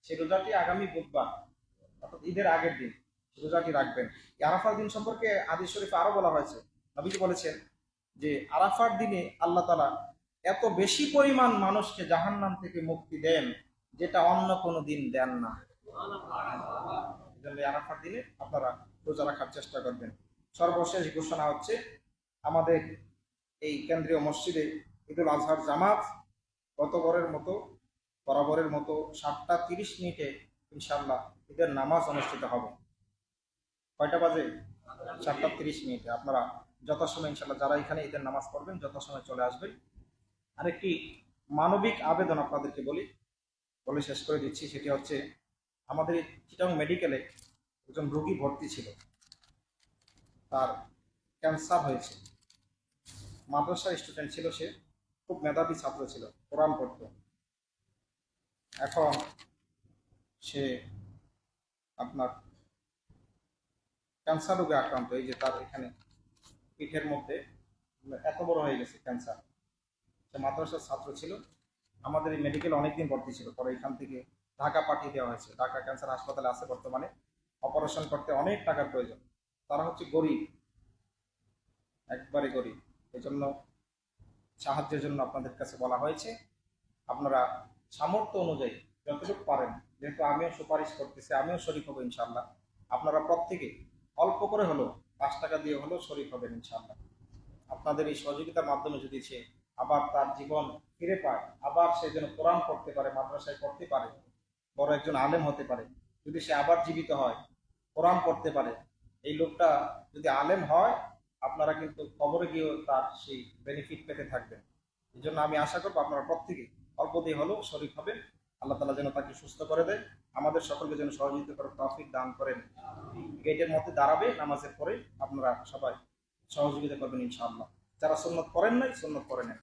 সেই রোজাটি আগামী বুধবার, অর্থাৎ ঈদের আগের দিন রোজাটি রাখবেন। এই আরাফার দিন সম্পর্কে হাদিস শরীফে আরো বলা হয়েছে, নবীজি বলেছেন যে আরাফার দিনে আল্লাহ তাআলা এত বেশি পরিমাণ মানুষকে জাহান্নাম থেকে মুক্তি দেন যেটা অন্য কোনো দিন দেন না। আরাফার দিনে আপনারা রোজা রাখার চেষ্টা করবেন। সর্বশেষ ঘোষণা হচ্ছে, আমাদের এই কেন্দ্রীয় মসজিদে ঈদুল আজহার জামাত গতবারের মতো বরাবরের মতো 7টা 30 মিনিটে ইনশাআল্লাহ ঈদের নামাজ অনুষ্ঠিত হবে। কয়টা বাজে? 7টা 30 মিনিটে। আপনারা যথাসময় ইনশাআল্লাহ যারা এখানে ঈদের নামাজ পড়বেন যথাসময় চলে আসবেন। আরেকটি মানবিক আবেদন আপনাদেরকে বলে শেষ করে দিচ্ছি, সেটি হচ্ছে আমাদের চিটাগং মেডিকেলে একজন রোগী ভর্তি ছিল, তার ক্যান্সার হয়েছে। মাদ্রাসার স্টুডেন্ট ছিল, সে খুব মেধাবী ছাত্র ছিল, কোরআন পড়তো। এখন সে আপনার ক্যান্সার রোগে আক্রান্ত। এই যে তার এখানে পিঠের মধ্যে এত বড় হয়ে গেছে ক্যান্সার। সে মাদ্রাসার ছাত্র ছিল, আমাদের এই মেডিকেল অনেকদিন ভর্তি ছিল, পরে এখান থেকে ঢাকা পাঠিয়ে দেওয়া হয়েছে। ঢাকা ক্যান্সার হাসপাতালে আছে বর্তমানে। অপারেশন করতে অনেক টাকার প্রয়োজন। তারা হচ্ছে গরিব, একবারে গরিব। এই জন্য সাহায্যের জন্য আপনাদের কাছে বলা হয়েছে, আপনারা সামর্থ্য অনুযায়ী যতটুকু পারেন, যেহেতু আমিও সুপারিশ করতেছি, আমিও শরীক হবো ইনশাআল্লাহ, আপনারা প্রত্যেকে অল্প করে হলো 5 টাকা দিয়ে হলেও শরীক হবেন ইনশাআল্লাহ। আপনাদের এই সহযোগিতার মাধ্যমে যদি সে আবার তার জীবন ফিরে পায়, আবার সে যেন কোরআন পড়তে পারে, মাদ্রাসায় পড়তে পারে, বড় একজন আলেম হতে পারে, যদি সে আবার জীবিত হয়, কোরআন পড়তে পারে, এই লোকটা যদি আলেম হয়, আপনারা কিন্তু কবরে গিয়েও তার সেই বেনিফিট পেতে থাকবেন। এই জন্য আমি আশা করবো আপনারা প্রত্যেকে অল্প দিয়ে হলেও শরীক হবেন। আল্লাহ তাআলা যেন তাকে সুস্থ করে দেয়, আমাদের সকলকে যেন সহযোগিতা করার তৌফিক দান করেন। গেটের মধ্যে দাঁড়াবে নামাজের পরে, আপনারা সবাই সহযোগিতা করবেন ইনশাআল্লাহ। যারা সুন্নত করেন নাই, সুন্নত করে নেন।